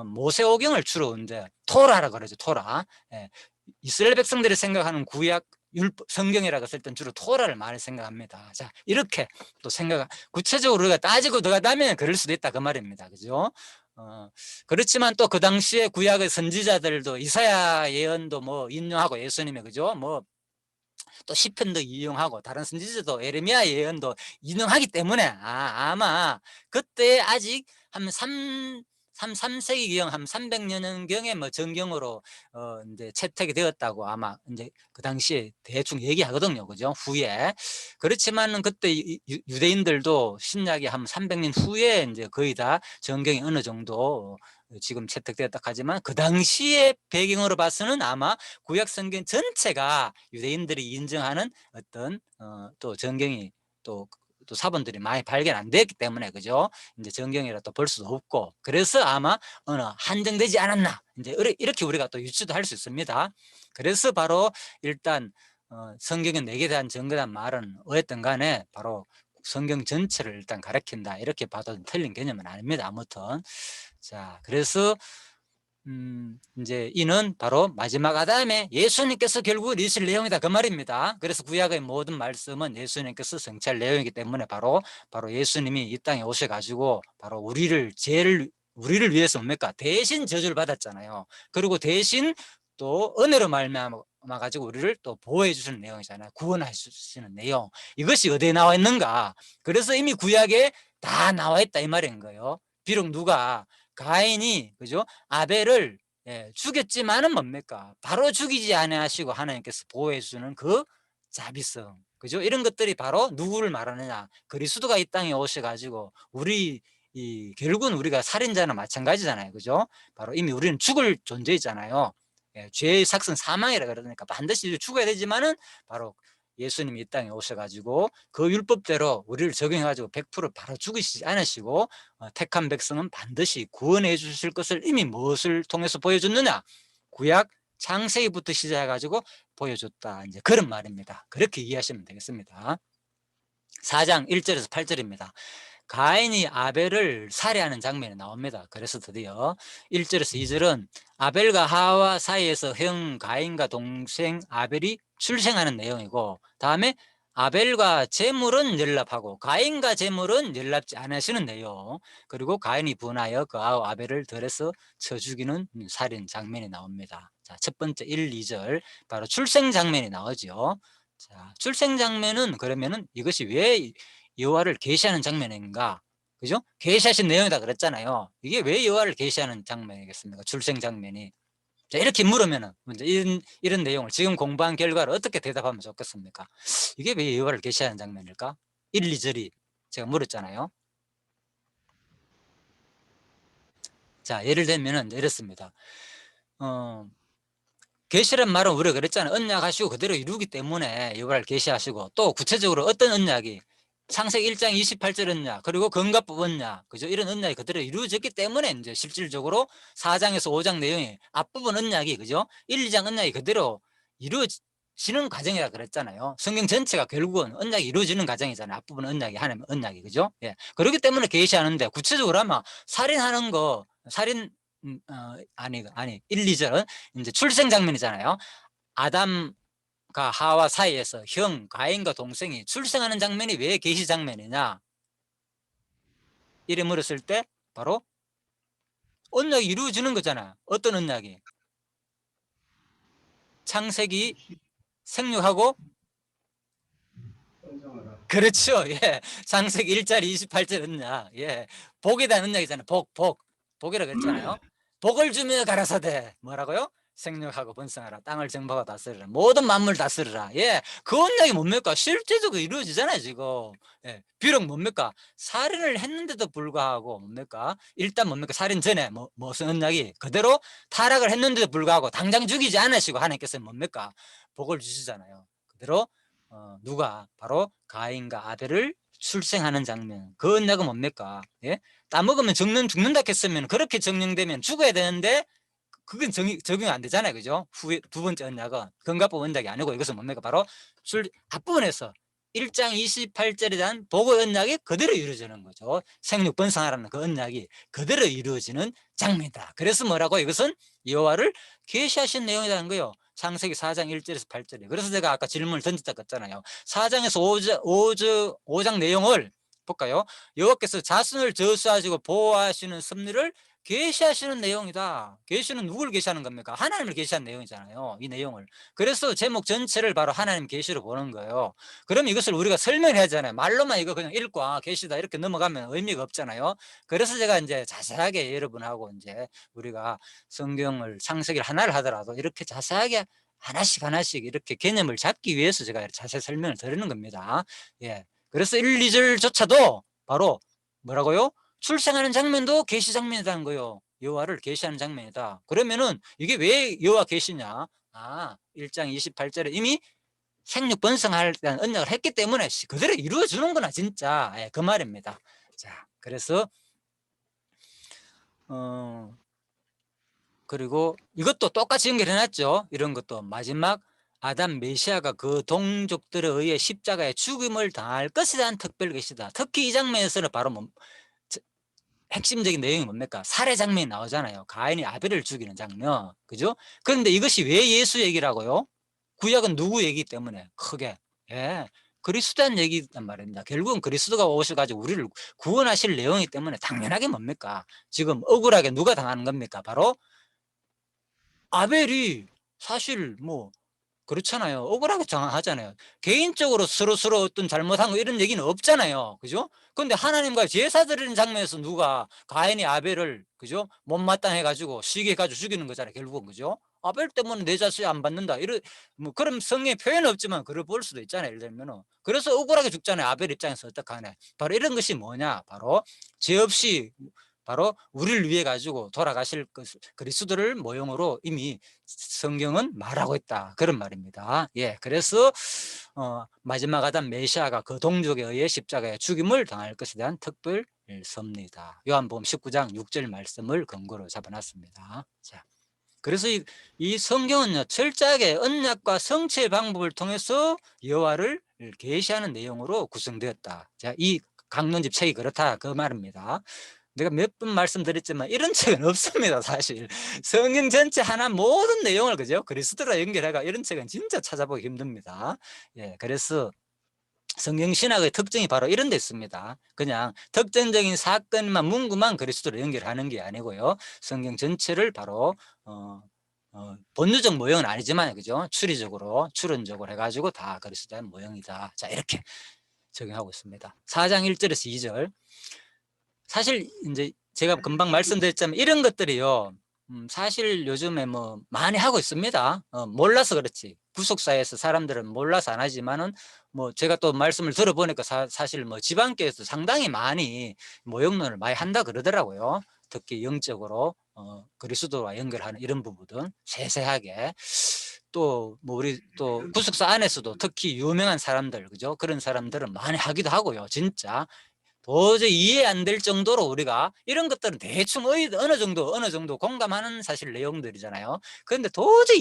모세오경을 주로 이제 토라라 그러죠. 토라. 예. 이스라엘 백성들이 생각하는 구약 율법 성경이라고 했을 땐 주로 토라를 많이 생각합니다. 자, 이렇게 또 구체적으로 우리가 따지고 들어가다면 그럴 수도 있다 그 말입니다. 그죠? 그렇지만 또 그 당시에 구약의 선지자들도 이사야 예언도 뭐 인용하고 예수님의 그죠? 뭐 또 시편도 인용하고 다른 선지자도 에레미야 예언도 인용하기 때문에 아마 그때 아직 한 3세기경 한 300년경에 뭐 정경으로 이제 채택이 되었다고 아마 이제 그 당시에 대충 얘기하거든요. 그죠? 후에. 그렇지만은 그때 유대인들도 신약이 한 300년 후에 이제 거의 다 정경이 어느 정도 지금 채택되었다 하지만 그 당시의 배경으로 봐서는 아마 구약 성경 전체가 유대인들이 인정하는 어떤 또 정경이 또 사본들이 많이 발견 안 됐기 때문에 그죠? 이제 정경이라 또 볼 수도 없고 그래서 아마 어느 한정되지 않았나 이제 이렇게 우리가 또 유추도 할 수 있습니다. 그래서 바로 일단 성경은 내게 대한 증거란 말은 어쨌든 간에 바로 성경 전체를 일단 가리킨다 이렇게 봐도 틀린 개념은 아닙니다. 아무튼 자 그래서 이제 이는 바로 마지막 아담에 예수님께서 결국 이루실 내용이다 그 말입니다. 그래서 구약의 모든 말씀은 예수님께서 성취할 내용이기 때문에 바로 예수님이 이 땅에 오셔 가지고 바로 우리를 우리를 위해서 뭡니까? 대신 저주를 받았잖아요. 그리고 대신 또 은혜로 말미암아 가지고 우리를 또 보호해 주시는 내용이잖아요. 구원해 주시는 내용. 이것이 어디에 나와 있는가? 그래서 이미 구약에 다 나와 있다 이 말인 거예요. 비록 누가 가인이 그죠? 아벨을 죽였지만은 뭡니까? 바로 죽이지 아니하시고 하나님께서 보호해 주는 그 자비성. 그죠? 이런 것들이 바로 누구를 말하느냐? 그리스도가 이 땅에 오셔 가지고 결국은 우리가 살인자나 마찬가지잖아요. 그죠? 바로 이미 우리는 죽을 존재이잖아요. 죄의 삭은 사망이라 그러니까 반드시 죽어야 되지만은 바로 예수님이 이 땅에 오셔가지고 그 율법대로 우리를 적용해가지고 100% 바로 죽이시지 않으시고 택한 백성은 반드시 구원해 주실 것을 이미 무엇을 통해서 보여줬느냐? 구약 창세기부터 시작해가지고 보여줬다. 이제 그런 말입니다. 그렇게 이해하시면 되겠습니다. 4장 1절에서 8절입니다. 가인이 아벨을 살해하는 장면이 나옵니다. 그래서 드디어 1절에서 2절은 아벨과 하와 사이에서 형 가인과 동생 아벨이 출생하는 내용이고, 다음에 아벨과 제물은 연락하고 가인과 제물은 연락지 않으시는 내용, 그리고 가인이 분하여 그 아우 아벨을 들에서 쳐 죽이는 살인 장면이 나옵니다. 자, 첫 번째 1, 2절 바로 출생 장면이 나오죠. 자, 출생 장면은 그러면은 이것이 왜 여호와를 계시하는 장면인가? 그죠? 계시하신 내용이다 그랬잖아요. 이게 왜 여호와를 계시하는 장면이겠습니까? 출생 장면이. 자, 이렇게 물으면은 먼저 이런 내용을 지금 공부한 결과를 어떻게 대답하면 좋겠습니까? 이게 왜 여호와를 계시하는 장면일까? 1, 2절이 제가 물었잖아요. 자, 예를 들면은 이렇습니다. 계시란 말은 우리가 그랬잖아요. 언약하시고 그대로 이루기 때문에 여호와를 계시하시고, 또 구체적으로 어떤 언약이 창세기 1장 28절 언약, 그리고 건갑법 언약, 그죠? 이런 언약이 그대로 이루어졌기 때문에 이제 실질적으로 4장에서 5장 내용이 앞부분 언약이, 그죠? 1, 2장 언약이 그대로 이루어지는 과정이라 그랬잖아요. 성경 전체가 결국은 언약이 이루어지는 과정이잖아요. 앞부분 언약이, 하나님 언약이, 그죠? 예. 그렇기 때문에 계시하는데, 구체적으로 아마 살인하는 거, 아니 1, 2절은 이제 출생 장면이잖아요. 아담과 하와 사이에서 형 가인과 동생이 출생하는 장면이 왜 계시 장면이냐? 이래 물었을 때 바로 언약이 이루어지는 거잖아. 어떤 언약이? 창세기 생육하고, 성성하라. 그렇죠. 예. 창세기 1절 28절 언약. 예. 복에 대한 언약이잖아요. 복이라 그랬잖아요. 복을 주며 가라사대 뭐라고요? 생육하고 번성하라, 땅을 정복하고 다스리라, 모든 만물 다스리라. 예, 그 언약이 뭡니까? 실제적으로 이루어지잖아요 지금. 예, 비록 뭡니까? 살인을 했는데도 불구하고 뭡니까? 일단 뭡니까? 살인 전에 무슨 언약이 그대로 타락을 했는데도 불구하고 당장 죽이지 않으시고 하나님께서 뭡니까? 복을 주시잖아요. 그대로 누가 바로 가인과 아벨을 출생하는 장면. 그 언약은 뭡니까? 예? 따먹으면 죽는다 했으면, 그렇게 정령되면 죽어야 되는데 그건 적용 안 되잖아요. 그죠? 두 번째 언약은 건갑법 언약이 아니고 이것은 뭡니까? 바로 앞부분에서 1장 28절에 대한 복의 언약이 그대로 이루어지는 거죠. 생육 번성하라는 그 언약이 그대로 이루어지는 장면이다. 그래서 뭐라고? 이것은 여호와를 계시하신 내용이라는 거예요. 창세기 4장 1절에서 8절에. 그래서 제가 아까 질문을 던졌다 했잖아요. 4장에서 5장 내용을 볼까요? 여호와께서 자손을 저수하시고 보호하시는 섭리를 계시하시는 내용이다. 계시는 누구를 계시하는 겁니까? 하나님을 계시하는 내용이잖아요. 이 내용을. 그래서 제목 전체를 바로 하나님 계시로 보는 거예요. 그럼 이것을 우리가 설명해야 하잖아요. 말로만 이거 그냥 읽고 계시다 이렇게 넘어가면 의미가 없잖아요. 그래서 제가 이제 자세하게 여러분하고 이제 우리가 성경을 창세기를 하나를 하더라도 이렇게 자세하게 하나씩 이렇게 개념을 잡기 위해서 제가 자세히 설명을 드리는 겁니다. 예. 그래서 1, 2절조차도 바로 뭐라고요? 출생하는 장면도 계시 장면이라는 거예요. 여호와를 계시하는 장면이다. 그러면은 이게 왜 여호와 계시냐? 1장 28절에 이미 생육 번성할 때는 언약을 했기 때문에 그대로 이루어주는구나 진짜. 예, 그 말입니다. 자, 그래서 그리고 이것도 똑같이 연결해놨죠. 이런 것도 마지막 아담 메시아가 그 동족들에 의해 십자가에 죽임을 당할 것에 대한 특별 계시다. 특히 이 장면에서는 바로 핵심적인 내용이 뭡니까? 살해 장면이 나오잖아요. 가인이 아벨을 죽이는 장면. 그죠? 그런데 이것이 왜 예수 얘기라고요? 구약은 누구 얘기 때문에 크게. 예. 그리스도한 얘기단 말입니다. 결국은 그리스도가 오셔가지고 우리를 구원하실 내용이기 때문에 당연하게 뭡니까? 지금 억울하게 누가 당하는 겁니까? 바로 아벨이 사실 뭐 그렇잖아요. 억울하게 당하잖아요. 개인적으로 서로 어떤 잘못한 거 이런 얘기는 없잖아요. 그죠? 근데 하나님과 제사 드리는 장면에서 누가 가인이 아벨을 그죠? 못마땅해 가지고 시기해 가지고 죽이는 거잖아요. 결국은 그죠? 아벨 때문에 내 자식 안 받는다. 이런 뭐 그런 성의 표현은 없지만 그럴 볼 수도 있잖아요. 예를 들면은 그래서 억울하게 죽잖아요. 아벨 입장에서 어떡하네. 바로 이런 것이 뭐냐? 바로 죄 없이 바로 우리를 위해 가지고 돌아가실 그리스도를 모형으로 이미 성경은 말하고 있다. 그런 말입니다. 예, 그래서 마지막 아담 메시아가 그 동족에 의해 십자가에 죽임을 당할 것에 대한 특별서입니다. 요한복음 19장 6절 말씀을 근거로 잡아놨습니다. 자, 그래서 이 성경은요 철저하게 언약과 성취의 방법을 통해서 여호와를 계시하는 내용으로 구성되었다. 자, 이 강론집 책이 그렇다 그 말입니다. 내가 몇 번 말씀드렸지만 이런 책은 없습니다. 사실 성경 전체 하나 모든 내용을 그죠 그리스도라 연결해가 이런 책은 진짜 찾아보기 힘듭니다. 예, 그래서 성경 신학의 특징이 바로 이런 데 있습니다. 그냥 특정적인 사건만 문구만 그리스도로 연결하는 게 아니고요 성경 전체를 바로 본유적 모형은 아니지만 그죠 추리적으로 추론적으로 해가지고 다 그리스도의 모형이다. 자, 이렇게 적용하고 있습니다. 4장 1절에서 2절. 사실 이제 제가 금방 말씀드렸지만 이런 것들이요 사실 요즘에 뭐 많이 하고 있습니다. 몰라서 그렇지 구속사에서 사람들은 몰라서 안 하지만은 뭐 제가 또 말씀을 들어보니까 사실 뭐 지방교회에서 상당히 많이 모형론을 많이 한다 그러더라고요. 특히 영적으로 그리스도와 연결하는 이런 부분은 세세하게 또 뭐 우리 또 구속사 안에서도 특히 유명한 사람들 그죠 그런 사람들은 많이 하기도 하고요. 진짜 도저히 이해 안 될 정도로 우리가 이런 것들은 대충 어느 정도 공감하는 사실 내용들이잖아요. 그런데 도저히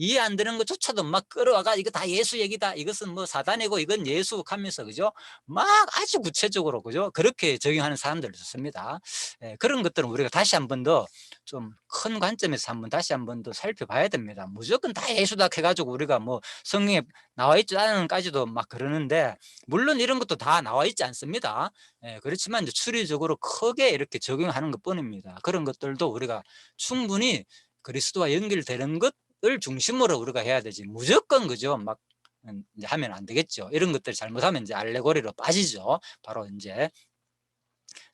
이해 안 되는 것조차도 막 끌어와가 이거 다 예수 얘기다. 이것은 뭐 사단이고 이건 예수 하면서 그죠? 막 아주 구체적으로 그죠? 그렇게 적용하는 사람들도 있습니다. 예, 그런 것들은 우리가 다시 한 번 더 좀 큰 관점에서 한번 다시 한 번 더 살펴봐야 됩니다. 무조건 다 예수다 해가지고 우리가 뭐 성경에 나와 있지 않은까지도 막 그러는데 물론 이런 것도 다 나와 있지 않습니다. 예, 그렇지만 이제 추리적으로 크게 이렇게 적용하는 것 뿐입니다. 그런 것들도 우리가 충분히 그리스도와 연결되는 것을 중심으로 우리가 해야 되지 무조건 그죠 막 이제 하면 안 되겠죠. 이런 것들 잘못하면 이제 알레고리로 빠지죠. 바로 이제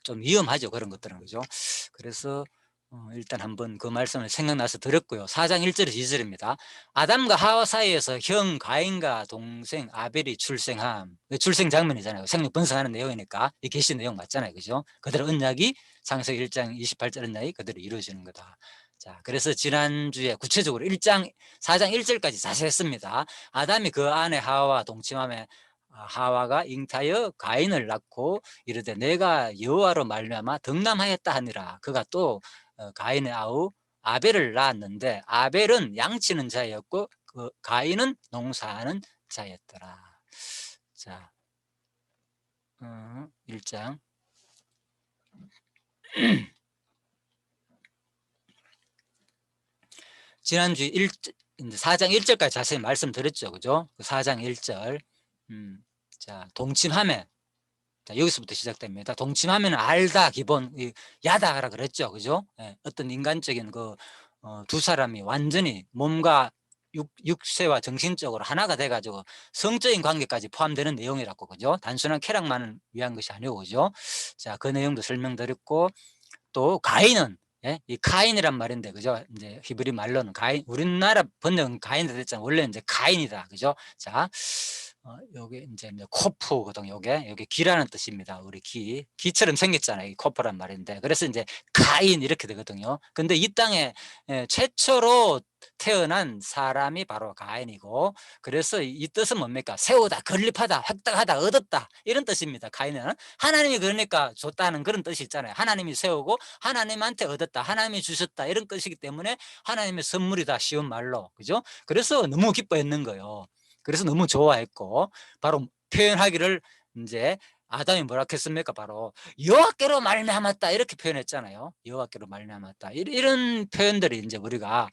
좀 위험하죠. 그런 것들은 그죠. 그래서 일단 한번 그 말씀을 생각나서 드렸고요. 4장 1절에서 2절입니다. 아담과 하와 사이에서 형 가인과 동생 아벨이 출생함. 출생 장면이잖아요. 생육 번성하는 내용이니까 이 계시 내용 맞잖아요. 그죠? 그대로 언약이 창세기 1장 28절 언약이 그대로 이루어지는 거다. 자, 그래서 지난주에 구체적으로 4장 1절까지 자세히 했습니다. 아담이 그 아내 하와와 동침함에 하와가 잉타여 가인을 낳고 이르되 내가 여호와로 말미암아 덕남하였다 하니라. 그가 또 가인의 아우 아벨을 낳았는데 아벨은 양치는 자였고 그 가인은 농사하는 자였더라. 자, 1장 지난주 이제 4장 1절까지 자세히 말씀드렸죠. 그죠? 4장 1절. 자, 동침하면 자, 여기서부터 시작됩니다. 동침하면 알다 기본 야다라 그랬죠. 그죠? 예, 어떤 인간적인 두 사람이 완전히 몸과 육체와 정신적으로 하나가 돼 가지고 성적인 관계까지 포함되는 내용이라고 그죠? 단순한 쾌락만을 위한 것이 아니고 그죠? 자, 그 내용도 설명드렸고 또 가인은 예? 이 카인이란 말인데 그죠? 이제 히브리 말로는 가인 우리나라 번역은 가인이 됐잖아요. 원래 이제 가인이다. 그죠? 자, 요게 이제 코프거든요. 요게 기라는 뜻입니다. 우리 기처럼 생겼잖아요. 이 코프란 말인데 그래서 이제 가인 이렇게 되거든요. 근데 이 땅에 최초로 태어난 사람이 바로 가인이고 그래서 이 뜻은 뭡니까? 세우다, 건립하다, 획득하다, 얻었다 이런 뜻입니다. 가인은 하나님이 그러니까 줬다는 그런 뜻이 있잖아요. 하나님이 세우고 하나님한테 얻었다, 하나님이 주셨다 이런 뜻이기 때문에 하나님의 선물이다 쉬운 말로 그죠? 그래서 너무 기뻐했는 거예요. 그래서 너무 좋아했고 바로 표현하기를 이제 아담이 뭐라 했습니까? 바로 여호와께로 말미암았다 이렇게 표현했잖아요. 여호와께로 말미암았다 이런 표현들이 이제 우리가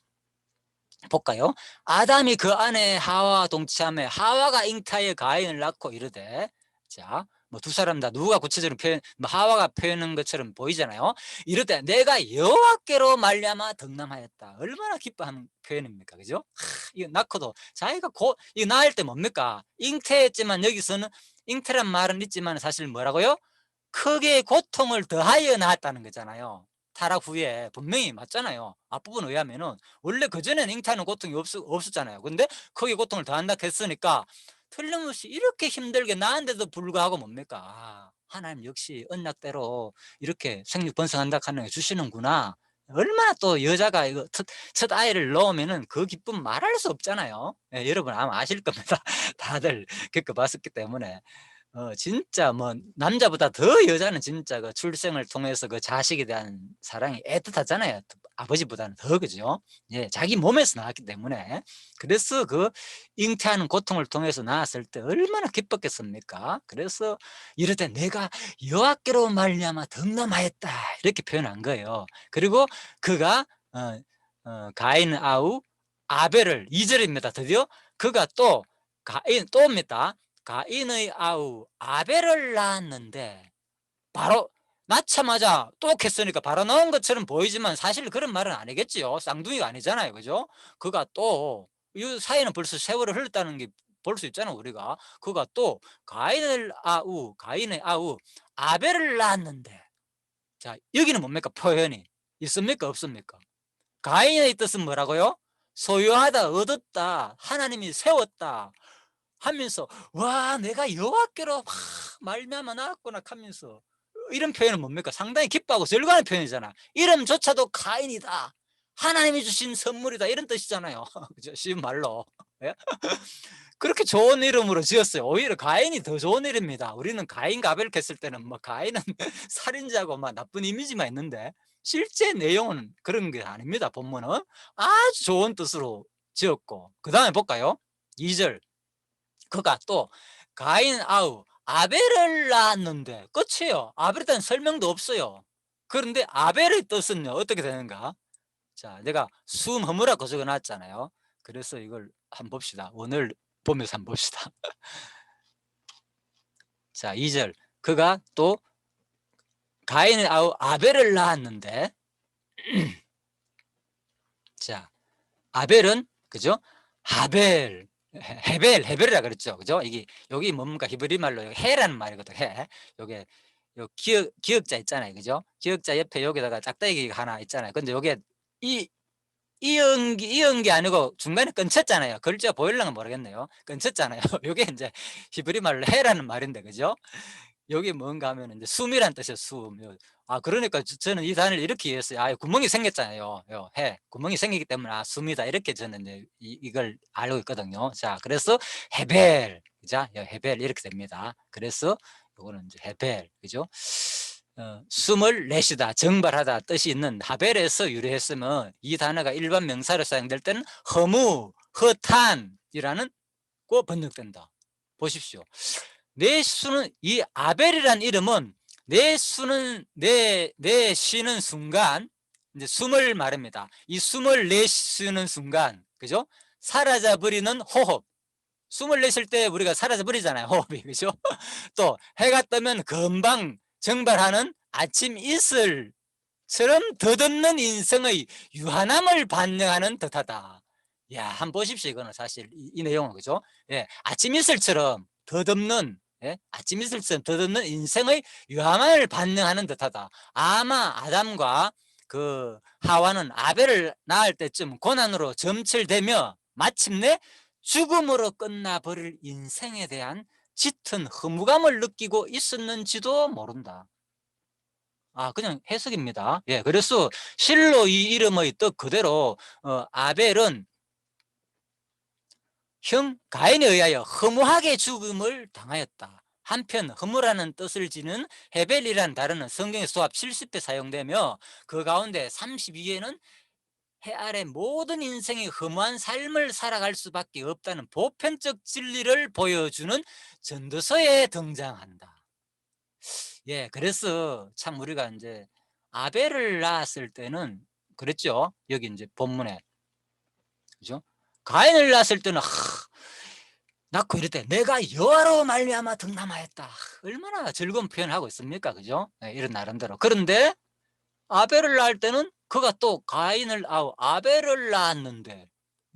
볼까요? 아담이 그 안에 하와와 동침하며 하와가 잉타에 가인을 낳고 이르되, 자, 뭐 두 사람 다 누가 구체적으로 표현, 뭐 하와가 표현한 것처럼 보이잖아요. 이르되 내가 여호와께로 말미암아 덕남하였다. 얼마나 기뻐하는 표현입니까, 그죠? 이거 낳고도 자기가 이거 낳을 때 뭡니까? 잉태했지만 여기서는 잉태란 말은 있지만 사실 뭐라고요? 크게 고통을 더하여 낳았다는 거잖아요. 타락 후에 분명히 맞잖아요. 앞부분에 의하면은 원래 그전에는 잉태하는 고통이 없었잖아요. 근데 크게 고통을 더한다 했으니까 틀림없이 이렇게 힘들게 낳았는데도 불구하고 뭡니까? 하나님 역시 언약대로 이렇게 생육 번성한다 하는 게 주시는구나. 얼마나 또 여자가 이거 첫 아이를 낳으면은 그 기쁨 말할 수 없잖아요. 예, 여러분 아마 아실 겁니다. 다들 겪어봤었기 때문에. 진짜 뭐 남자보다 더 여자는 진짜 그 출생을 통해서 그 자식에 대한 사랑이 애틋하잖아요. 아버지보다는 더, 그죠? 예, 자기 몸에서 나왔기 때문에. 그래서 그 잉태하는 고통을 통해서 나왔을 때 얼마나 기뻤겠습니까? 그래서 이럴 때 내가 여호와께로 말미암아 덕남하였다 이렇게 표현한 거예요. 그리고 그가 가인 아우 아벨을 2절입니다. 드디어 그가 또 또입니다. 가인의 아우 아벨을 낳았는데, 바로 낳자마자 또 했으니까 바로 낳은 것처럼 보이지만 사실 그런 말은 아니겠지요. 쌍둥이가 아니잖아요, 그죠? 그가 또 이 사이는 벌써 세월을 흘렀다는 게 볼 수 있잖아, 우리가. 그가 또 가인의 아우 아벨을 낳았는데, 자, 여기는 뭡니까? 표현이 있습니까, 없습니까? 가인의 뜻은 뭐라고요? 소유하다, 얻었다, 하나님이 세웠다 하면서, 와, 내가 여호와께로 막 말미암아 나왔구나 하면서, 이런 표현은 뭡니까? 상당히 기뻐하고 즐거워하는 표현이잖아. 이름조차도 가인이다, 하나님이 주신 선물이다, 이런 뜻이잖아요. 그죠? 쉬운 말로. 예? 그렇게 좋은 이름으로 지었어요. 오히려 가인이 더 좋은 이름입니다. 우리는 가인 가벨 했을 때는 뭐 가인은 살인자고 막 나쁜 이미지만 있는데, 실제 내용은 그런 게 아닙니다. 본문은 아주 좋은 뜻으로 지었고, 그 다음에 볼까요? 2절. 그가 또 가인 아우 아벨을 낳았는데, 끝이에요. 아벨에 대한 설명도 없어요. 그런데 아벨의 뜻은요 어떻게 되는가? 자, 내가 숨 허무라고 적어놨잖아요. 그래서 이걸 한번 봅시다. 오늘 보면서 한번 봅시다. 자, 2절. 그가 또 가인의 아우 아벨을 낳았는데, 자, 아벨은, 그죠? 하벨, 헤벨이라 그랬죠, 그죠? 이게 여기 뭡니까? 히브리 말로 해라는 말이거든. 해. 요게 요 기역자 있잖아요, 그죠? 기역자 옆에 여기다가 짝대기가 하나 있잖아요. 근데 요게 이은 게 아니고 중간에 끊쳤잖아요. 글자 보일랑은 모르겠네요. 끊쳤잖아요. 요게 이제 히브리 말로 해라는 말인데, 그죠? 여기 뭔가 하면 이제 숨이란 뜻이에요, 숨. 그러니까 저는 이 단어를 이렇게 이해했어요. 구멍이 생겼잖아요. 해. 구멍이 생기기 때문에 숨이다. 이렇게 저는 이제 이걸 알고 있거든요. 자, 그래서 헤벨. 그죠? 헤벨 이렇게 됩니다. 그래서 요거는 이제 헤벨. 그죠? 숨을 내쉬다, 정발하다 뜻이 있는 하벨에서 유래했으면 이 단어가 일반 명사로 사용될 때는 허무, 허탄이라는 거 번역된다. 보십시오. 내쉬는, 이 아벨이라는 이름은 내쉬는 순간, 이제 숨을 말합니다. 이 숨을 내쉬는 순간, 그죠? 사라져버리는 호흡. 숨을 내쉴 때 우리가 사라져버리잖아요, 호흡이. 그죠? 또 해가 뜨면 금방 정발하는 아침 이슬처럼 덧없는 인생의 유한함을 반영하는 듯하다. 야, 한번 보십시오. 이거는 사실 이 내용은, 그죠? 예, 아침 이슬처럼 덧없는, 예? 아침 이슬처럼 덧없는 인생의 유한함을 반영하는 듯하다. 아마 아담과 그 하와는 아벨을 낳을 때쯤 고난으로 점철되며 마침내 죽음으로 끝나버릴 인생에 대한 짙은 허무감을 느끼고 있었는지도 모른다. 그냥 해석입니다. 예, 그래서 실로 이 이름의 뜻 그대로 아벨은 형 가인에 의하여 허무하게 죽음을 당하였다. 한편 허무라는 뜻을 지는 헤벨이라는 단어는 성경에 수합 70회 사용되며 그 가운데 32회는 해 아래 모든 인생이 허무한 삶을 살아갈 수밖에 없다는 보편적 진리를 보여주는 전도서에 등장한다. 예, 그래서 참 우리가 이제 아벨을 낳았을 때는 그랬죠. 여기 이제 본문에 그죠? 가인을 낳았을 때는 낳고 이랬대. 내가 여호와로 말미암아 득남하였다. 얼마나 즐거운 표현하고 있습니까? 그죠? 네, 이런 나름대로. 그런데 아벨을 낳을 때는 그가 또 아벨을 낳았는데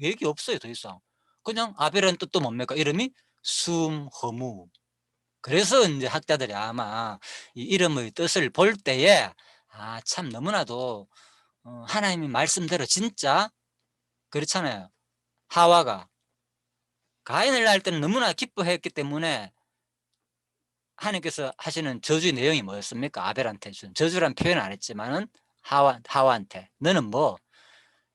얘기 없어요, 더 이상. 그냥 아벨은 뜻도 뭡니까? 이름이 숨허무. 그래서 이제 학자들이 아마 이 이름의 뜻을 볼 때에 참 너무나도 하나님의 말씀대로 진짜 그렇잖아요. 하와가 가인을 낳을 때는 너무나 기뻐했기 때문에 하나님께서 하시는 저주의 내용이 뭐였습니까? 아벨한테 준 저주란 표현 안 했지만은 하와한테 너는 뭐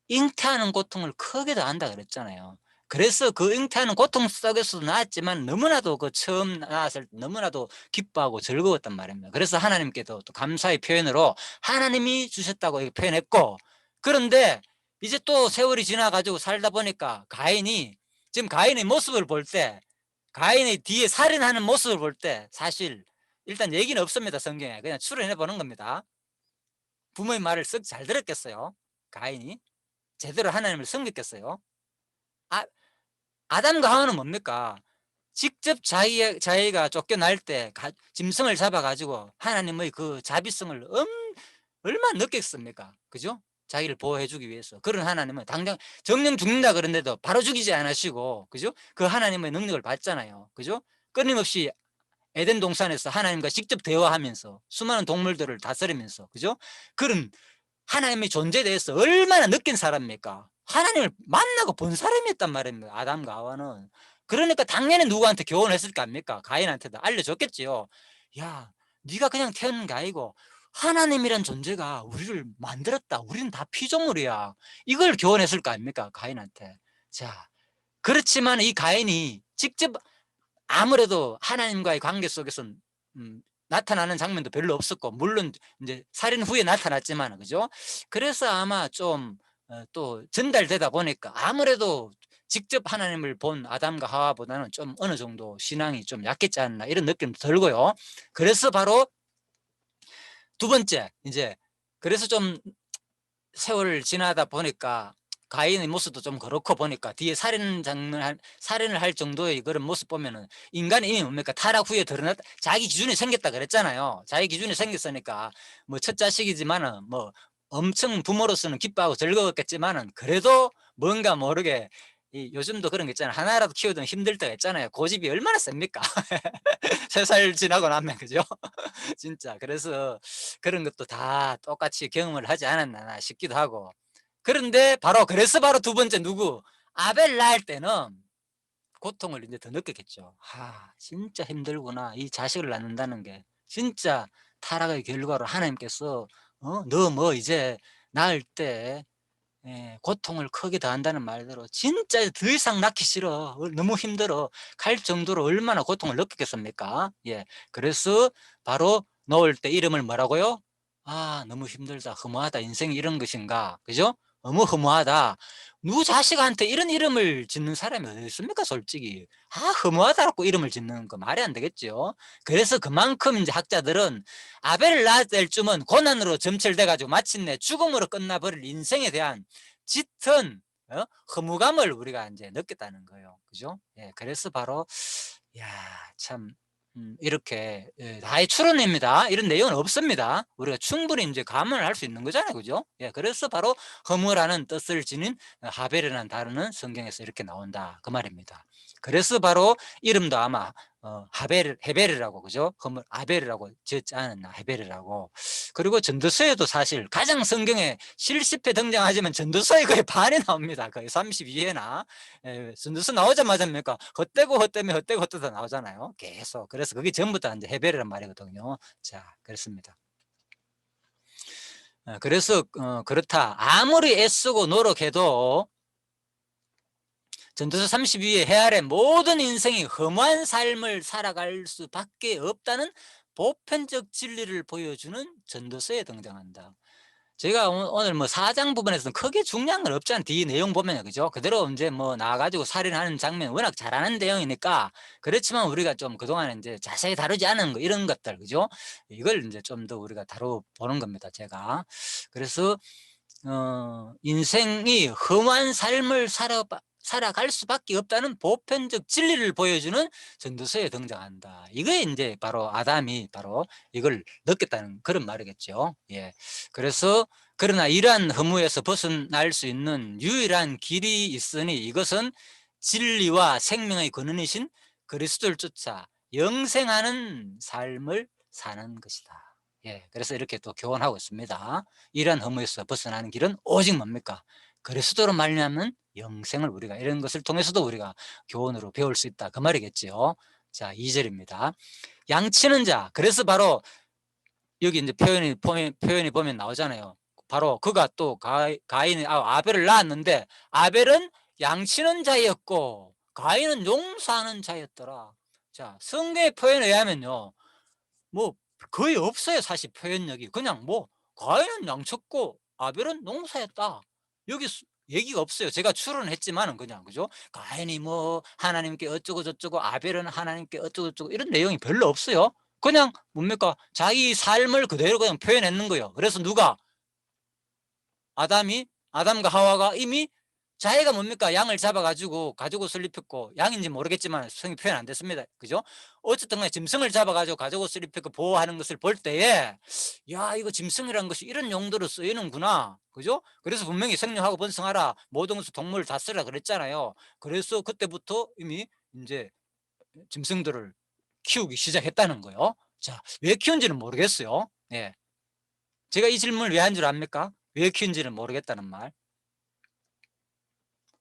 잉태하는 고통을 크게 더 한다 그랬잖아요. 그래서 그 잉태하는 고통 속에서도 나았지만 너무나도 그 처음 나왔을 때 너무나도 기뻐하고 즐거웠단 말입니다. 그래서 하나님께도 또 감사의 표현으로 하나님이 주셨다고 이렇게 표현했고, 그런데 이제 또 세월이 지나가지고 살다 보니까 지금 가인의 모습을 볼 때, 가인의 뒤에 살인하는 모습을 볼 때 사실 일단 얘기는 없습니다. 성경에 그냥 추론해 보는 겁니다. 부모의 말을 썩 잘 들었겠어요? 가인이 제대로 하나님을 섬겼겠어요? 아담과 하와는 뭡니까? 직접 자기가 쫓겨날 때 짐승을 잡아가지고 하나님의 그 자비성을 얼마나 느꼈습니까? 그죠? 자기를 보호해주기 위해서. 그런 하나님은 당장 정령 죽는다 그런데도 바로 죽이지 않으시고, 그죠? 그 하나님의 능력을 받잖아요. 그죠? 끊임없이 에덴 동산에서 하나님과 직접 대화하면서 수많은 동물들을 다스리면서, 그죠? 그런 하나님의 존재에 대해서 얼마나 느낀 사람입니까? 하나님을 만나고 본 사람이었단 말입니다. 아담과 하와는. 그러니까 당연히 누구한테 교훈했을 거 아닙니까? 가인한테도 알려줬겠지요. 야, 네가 그냥 태어난 게 아니고 하나님이란 존재가 우리를 만들었다. 우리는 다 피조물이야. 이걸 교훈했을 거 아닙니까? 가인한테. 자, 그렇지만 이 가인이 직접 아무래도 하나님과의 관계 속에서는 나타나는 장면도 별로 없었고, 물론 이제 살인 후에 나타났지만, 그죠? 그래서 아마 좀 또 전달되다 보니까 아무래도 직접 하나님을 본 아담과 하와보다는 좀 어느 정도 신앙이 좀 약했지 않나 이런 느낌도 들고요. 그래서 바로 두 번째, 이제 그래서 좀 세월을 지나다 보니까 가인의 모습도 좀 그렇고 보니까 뒤에 살인을 할 정도의 그런 모습 보면은 인간의 이미 뭡니까? 타락 후에 드러났다. 자기 기준이 생겼다 그랬잖아요. 자기 기준이 생겼으니까 뭐 첫 자식이지만은 뭐 엄청 부모로서는 기뻐하고 즐거웠겠지만은 그래도 뭔가 모르게 요즘도 그런 게 있잖아요. 하나라도 키우던 힘들 때가 있잖아요. 고집이 얼마나 셉니까? 3살 지나고 나면, 그죠? 진짜. 그래서 그런 것도 다 똑같이 경험을 하지 않았나 싶기도 하고. 그런데 그래서 바로 두 번째 아벨 낳을 때는 고통을 이제 더 느꼈겠죠. 진짜 힘들구나. 이 자식을 낳는다는 게 진짜 타락의 결과로 하나님께서 너 뭐 이제 낳을 때 고통을 크게 더한다는 말대로 진짜 더 이상 낳기 싫어. 너무 힘들어. 갈 정도로 얼마나 고통을 느꼈겠습니까? 예. 그래서 바로 놓을 때 이름을 뭐라고요? 너무 힘들다. 허무하다. 인생이 이런 것인가? 그죠? 너무 허무하다. 누구 자식한테 이런 이름을 짓는 사람이 어디 있습니까? 솔직히. 허무하다라고 이름을 짓는 거 말이 안 되겠죠. 그래서 그만큼 이제 학자들은 아벨을 낳을 때쯤은 고난으로 점철돼가지고 마침내 죽음으로 끝나버릴 인생에 대한 짙은 허무감을 우리가 이제 느꼈다는 거예요. 그죠? 예, 그래서 바로, 참, 이렇게, 다의 추론입니다. 이런 내용은 없습니다. 우리가 충분히 이제 감언을 할 수 있는 거잖아요. 그죠? 예, 그래서 바로 허무라는 뜻을 지닌 하벨이라는 단어는 성경에서 이렇게 나온다. 그 말입니다. 그래서 바로 이름도 아마 헤벨이라고, 그죠? 아벨이라고 지었지 않았나, 헤벨이라고. 그리고 전도서에도 사실 가장 성경에 실십회 등장하지만 전도서에 거의 반이 나옵니다. 거의 32회나. 전도서 나오자마자 뭡니까? 헛되다 나오잖아요. 계속. 그래서 그게 전부 다 이제 헤벨이란 말이거든요. 자, 그렇습니다. 그래서 그렇다. 아무리 애쓰고 노력해도 전도서 32회 해 아래 모든 인생이 허무한 삶을 살아갈 수밖에 없다는 보편적 진리를 보여주는 전도서에 등장한다. 제가 오늘 뭐 4장 부분에서는 크게 중요한 건 없잖아요. 뒤 내용 보면요. 그죠? 그대로 이제 뭐 나와가지고 살인하는 장면 워낙 잘하는 내용이니까. 그렇지만 우리가 좀 그동안에 이제 자세히 다루지 않은 거, 이런 것들, 그죠? 이걸 이제 좀 더 우리가 다뤄보는 겁니다. 제가. 그래서 인생이 험한 삶을 살아갈 수밖에 없다는 보편적 진리를 보여주는 전도서에 등장한다. 이게 이제 바로 아담이 바로 이걸 느꼈다는 그런 말이겠죠. 예. 그래서 그러나 이러한 허무에서 벗어날 수 있는 유일한 길이 있으니 이것은 진리와 생명의 근원이신 그리스도를 쫓아 영생하는 삶을 사는 것이다. 예. 그래서 이렇게 또 교훈하고 있습니다. 이러한 허무에서 벗어나는 길은 오직 뭡니까? 그리스도로 말미암는 영생을 우리가 이런 것을 통해서도 우리가 교훈으로 배울 수 있다. 그 말이겠지요. 자, 2절입니다. 양치는 자. 그래서 바로 여기 이제 표현이 보면 나오잖아요. 바로 그가 또 가인이 아벨을 낳았는데 아벨은 양치는 자였고 가인은 용서하는 자였더라. 자, 성경의 표현에 의하면요. 뭐 거의 없어요. 사실 표현력이. 그냥 뭐 가인은 양쳤고 아벨은 농사했다. 여기 얘기가 없어요. 제가 추론했지만은 그냥 그죠? 가인이 뭐 하나님께 어쩌고 저쩌고 아벨은 하나님께 어쩌고 저쩌고 이런 내용이 별로 없어요. 그냥 뭡니까? 자기 삶을 그대로 그냥 표현했는 거예요. 그래서 누가 아담과 하와가 이미 자기가 뭡니까? 양을 잡아가지고 가죽옷을 입혔고, 양인지 모르겠지만 성이 표현 안 됐습니다. 그죠? 어쨌든 간에 짐승을 잡아가지고 가죽옷을 입혔고 보호하는 것을 볼 때에, 야, 이거 짐승이라는 것이 이런 용도로 쓰이는구나. 그죠? 그래서 분명히 생육하고 번성하라. 모든 것을 동물을 다 쓰라 그랬잖아요. 그래서 그때부터 이미 이제 짐승들을 키우기 시작했다는 거예요. 자, 왜 키운지는 모르겠어요. 예. 제가 이 질문을 왜 한 줄 압니까? 왜 키운지는 모르겠다는 말.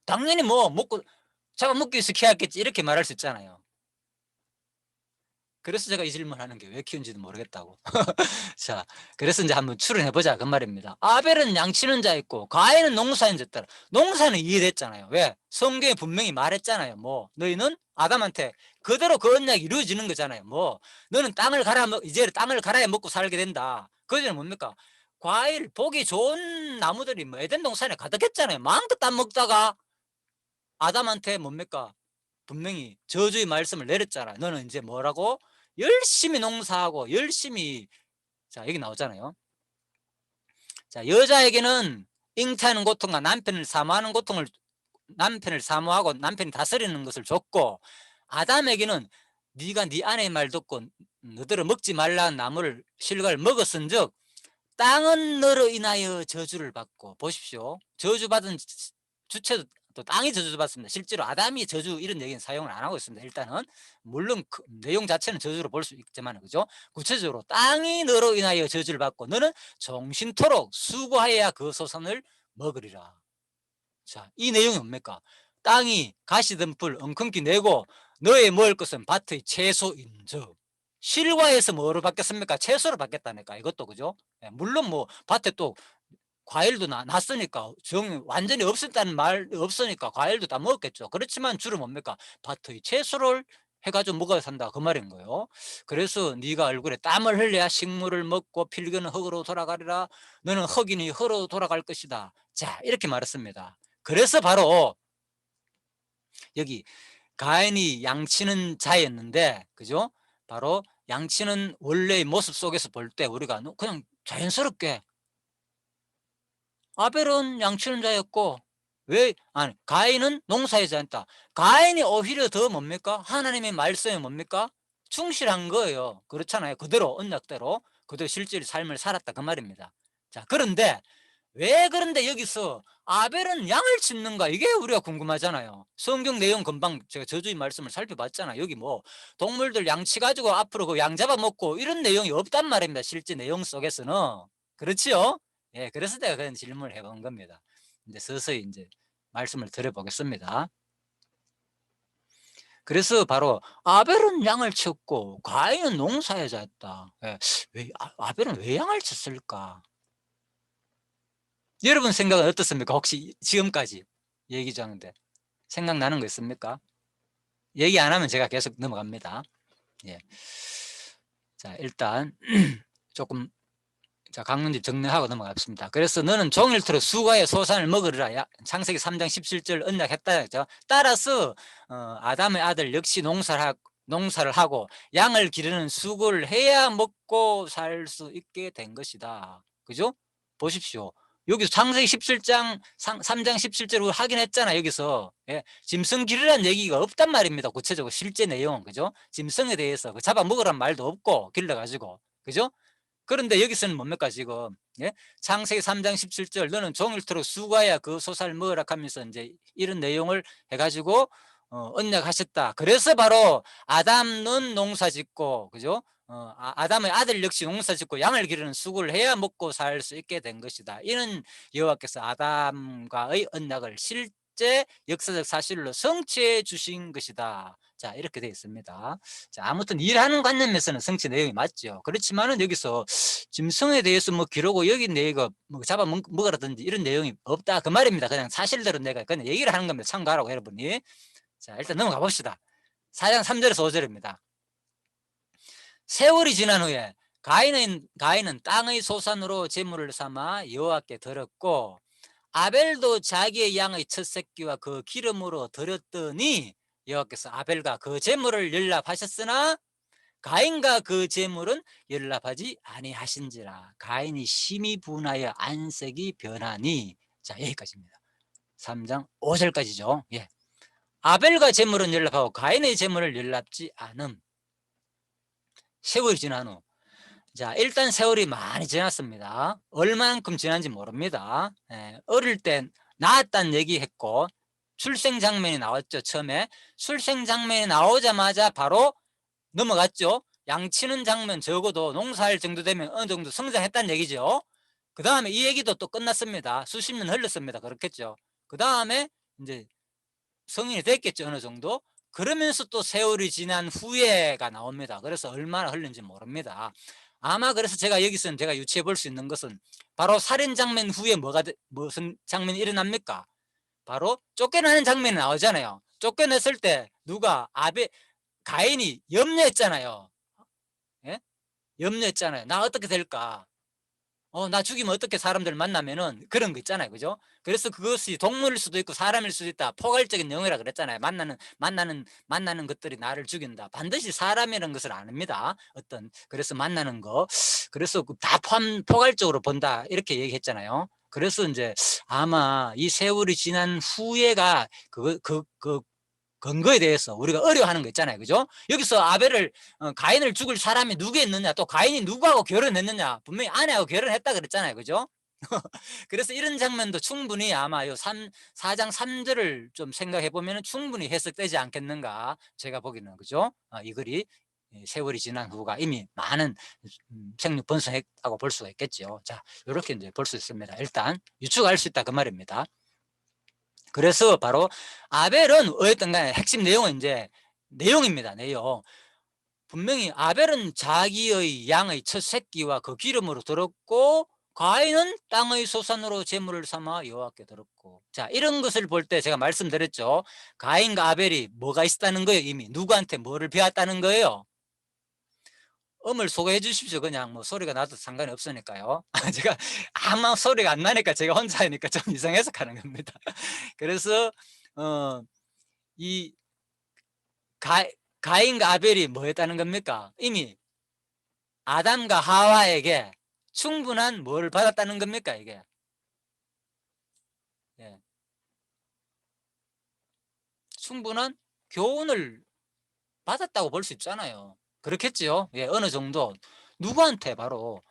당연히 뭐 잡아먹기 위해서 키웠겠지 이렇게 말할 수 있잖아요. 그래서 제가 이 질문하는 게 왜 키운지도 모르겠다고. 자, 그래서 이제 한번 추론해보자 그 말입니다. 아벨은 양치는 자였고 가인은 농사인 자였다. 농사는 이해됐잖아요. 왜? 성경에 분명히 말했잖아요. 뭐 너희는 아담한테 그대로 그 언약이 이루어지는 거잖아요. 뭐 너는 이제 땅을 갈아야 먹고 살게 된다. 그전에 뭡니까? 과일 보기 좋은 나무들이 뭐 에덴 동산에 가득했잖아요. 마음껏 따먹다가 아담한테 뭡니까? 분명히 저주의 말씀을 내렸잖아요. 너는 이제 뭐라고? 열심히 농사하고 열심히, 자, 여기 나오잖아요. 자, 여자에게는 잉태하는 고통과 남편을 사모하고 남편이 다스리는 것을 줬고, 아담에게는 네가 네 아내의 말 듣고 너들은 먹지 말라는 나무를 실과를 먹었은즉 땅은 너로 인하여 저주를 받고, 보십시오. 저주받은 주체도 또 땅이 저주받습니다. 실제로 아담이 저주 이런 얘기는 사용을 안 하고 있습니다. 일단은 물론 그 내용 자체는 저주로 볼 수 있지만 그죠? 구체적으로 땅이 너로 인하여 저주를 받고 너는 종신토록 수고하여야 그 소산을 먹으리라. 자, 이 내용이 뭡니까? 땅이 가시덤불 엉큼기 내고 너의 먹을 것은 밭의 채소인즉, 실과에서 뭐로 바뀌었습니까? 채소로 바뀌었다니까. 이것도 그죠? 물론 뭐 밭에 또 과일도 났으니까 완전히 없었다는 말 없으니까 과일도 다 먹었겠죠. 그렇지만 주로 뭡니까? 밭의 채소를 해가지고 먹어야 산다 그 말인 거예요. 그래서 네가 얼굴에 땀을 흘려야 식물을 먹고 필기는 흙으로 돌아가리라. 너는 흙이니 흙으로 돌아갈 것이다. 자, 이렇게 말했습니다. 그래서 바로 여기 가인이 양치는 자였는데, 그죠? 바로 양치는 원래의 모습 속에서 볼 때 우리가 그냥 자연스럽게 아벨은 양치는 자였고 가인은 농사의 자였다. 가인이 오히려 더 뭡니까? 하나님의 말씀에 뭡니까? 충실한 거예요. 그렇잖아요. 그대로 언약대로 그대로 실제로 삶을 살았다 그 말입니다. 자, 그런데 여기서 아벨은 양을 짓는가? 이게 우리가 궁금하잖아요. 성경 내용 금방 제가 저주의 말씀을 살펴봤잖아요. 여기 뭐 동물들 양치 가지고 앞으로 그 양 잡아먹고 이런 내용이 없단 말입니다. 실제 내용 속에서는. 그렇지요? 예, 그래서 내가 그런 질문을 해본 겁니다. 이제 서서히 이제 말씀을 드려보겠습니다. 그래서 바로 아벨은 양을 쳤고 가인은 농사에 잤다. 예, 아벨은 왜 양을 쳤을까? 여러분 생각은 어떻습니까? 혹시 지금까지 얘기 중인데 생각나는 거 있습니까? 얘기 안 하면 제가 계속 넘어갑니다. 예. 자, 일단 조금 강론집 정리하고 넘어갑니다. 그래서 너는 종일토록 수고하여 소산을 먹으리라. 창세기 3장 17절 언약했다. 따라서 아담의 아들 역시 농사를 하고 양을 기르는 수고를 해야 먹고 살 수 있게 된 것이다. 그죠? 보십시오. 여기서 창세기 17장 3장 17절로 확인했잖아. 여기서 예, 짐승 기르라는 얘기가 없단 말입니다. 구체적으로 실제 내용은 그죠? 짐승에 대해서 그 잡아먹으란 말도 없고 길러가지고 그죠? 그런데 여기서는 뭡니까 지금 예? 창세기 3장 17절 너는 종일토록 수고하야 그 소사를 먹으라 하면서 이제 이런 내용을 해가지고 언약하셨다. 그래서 바로 아담은 농사짓고 그죠? 아담의 아들 역시 농사짓고 양을 기르는 수고를 해야 먹고 살 수 있게 된 것이다. 이는 여호와께서 아담과의 언약을 실제 역사적 사실로 성취해 주신 것이다. 자, 이렇게 되어 있습니다. 자, 아무튼 일하는 관념에서는 성취 내용이 맞죠. 그렇지만은 여기서 짐승에 대해서 뭐 기르고 여기 내가 뭐 잡아먹으라든지 이런 내용이 없다. 그 말입니다. 그냥 사실대로 내가 그냥 얘기를 하는 겁니다. 참고하라고 여러분이. 자, 일단 넘어가 봅시다. 4장 3절에서 5절입니다. 세월이 지난 후에 가인은 땅의 소산으로 제물을 삼아 여호와께 드렸고 아벨도 자기의 양의 첫 새끼와 그 기름으로 드렸더니 여호와께서 아벨과 그 제물을 연락하셨으나 가인과 그 제물은 연락하지 아니하신지라. 가인이 심히 분하여 안색이 변하니. 자, 여기까지입니다. 3장 5절까지죠. 예. 아벨과 제물은 연락하고 가인의 제물을 연락지 않음. 세월이 지난 후. 자, 일단 세월이 많이 지났습니다. 얼마만큼 지난지 모릅니다. 예, 어릴 때 낳았다는 얘기했고 출생 장면이 나왔죠. 처음에 출생 장면이 나오자마자 바로 넘어갔죠. 양치는 장면 적어도 농사할 정도 되면 어느 정도 성장했다는 얘기죠. 그 다음에 이 얘기도 또 끝났습니다. 수십 년 흘렀습니다. 그렇겠죠. 그 다음에 이제 성인이 됐겠죠. 어느 정도. 그러면서 또 세월이 지난 후에가 나옵니다. 그래서 얼마나 흘른지 모릅니다. 아마 그래서 제가 여기서는 제가 유추해 볼 수 있는 것은 바로 살인 장면 후에 무슨 장면이 일어납니까? 바로 쫓겨나는 장면이 나오잖아요. 쫓겨냈을 때 누가 가인이 염려했잖아요. 예? 염려했잖아요. 나 어떻게 될까? 나 죽이면 어떻게 사람들 만나면은 그런 거 있잖아요. 그죠? 그래서 그것이 동물일 수도 있고 사람일 수도 있다. 포괄적인 영이라 그랬잖아요. 만나는 것들이 나를 죽인다. 반드시 사람이라는 것을 아닙니다. 그래서 만나는 거. 그래서 다 포괄적으로 본다. 이렇게 얘기했잖아요. 그래서 이제 아마 이 세월이 지난 후에가 그 근거에 대해서 우리가 어려워하는 거 있잖아요. 그죠? 여기서 가인을 죽을 사람이 누구였느냐, 또 가인이 누구하고 결혼했느냐, 분명히 아내하고 결혼했다 그랬잖아요. 그죠? 그래서 이런 장면도 충분히 아마 요 4장 3절을 좀 생각해 보면 충분히 해석되지 않겠는가 제가 보기는. 그죠? 이 글이 세월이 지난 후가 이미 많은 생육 번성했다고 볼 수가 있겠죠. 자, 이렇게 이제 볼 수 있습니다. 일단 유추할 수 있다 그 말입니다. 그래서 바로 아벨은 어쨌든 간에 핵심 내용은 이제 내용입니다. 내용. 분명히 아벨은 자기의 양의 첫 새끼와 그 기름으로 드렸고 가인은 땅의 소산으로 제물을 삼아 여호와께 드렸고. 자, 이런 것을 볼 때 제가 말씀드렸죠. 가인과 아벨이 뭐가 있었다는 거예요. 이미 누구한테 뭐를 배웠다는 거예요. 음을 소개해 주십시오. 그냥 뭐 소리가 나도 상관이 없으니까요. 제가 아마 소리가 안 나니까 제가 혼자 하니까 좀 이상해서 가는 겁니다. 그래서 이 가인과 아벨이 뭐 했다는 겁니까? 이미 아담과 하와에게 충분한 뭘 받았다는 겁니까? 이게 예. 충분한 교훈을 받았다고 볼 수 있잖아요. 그렇겠지요. 예, 어느 정도. 누구한테? 바로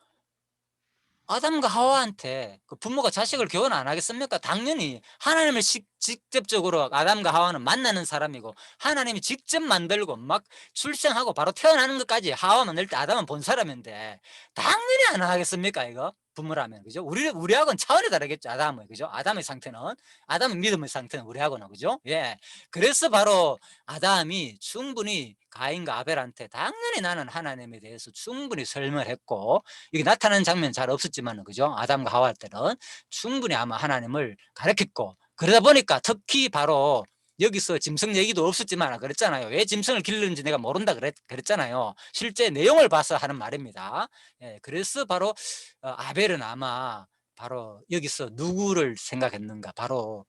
아담과 하와한테. 그 부모가 자식을 교훈 안 하겠습니까? 당연히 하나님을 직접적으로 아담과 하와는 만나는 사람이고 하나님이 직접 만들고 막 출생하고 바로 태어나는 것까지 하와 만들 때 아담은 본 사람인데 당연히 안 하겠습니까? 이거 부모라면. 그죠? 우리하고는 차원이 다르겠죠. 그죠? 아담의 믿음의 상태는 우리하고는. 그죠? 예. 그래서 바로 아담이 충분히 가인과 아벨한테 당연히 나는 하나님에 대해서 충분히 설명을 했고, 이게 나타나는 장면 잘 없었지만, 그죠? 아담과 하와 때는 충분히 아마 하나님을 가르쳤고, 그러다 보니까 특히 바로 여기서 짐승 얘기도 없었지만 그랬잖아요. 왜 짐승을 기르는지 내가 모른다 그랬잖아요. 실제 내용을 봐서 하는 말입니다. 예, 그래서 바로 아벨은 아마 바로 여기서 누구를 생각했는가? 바로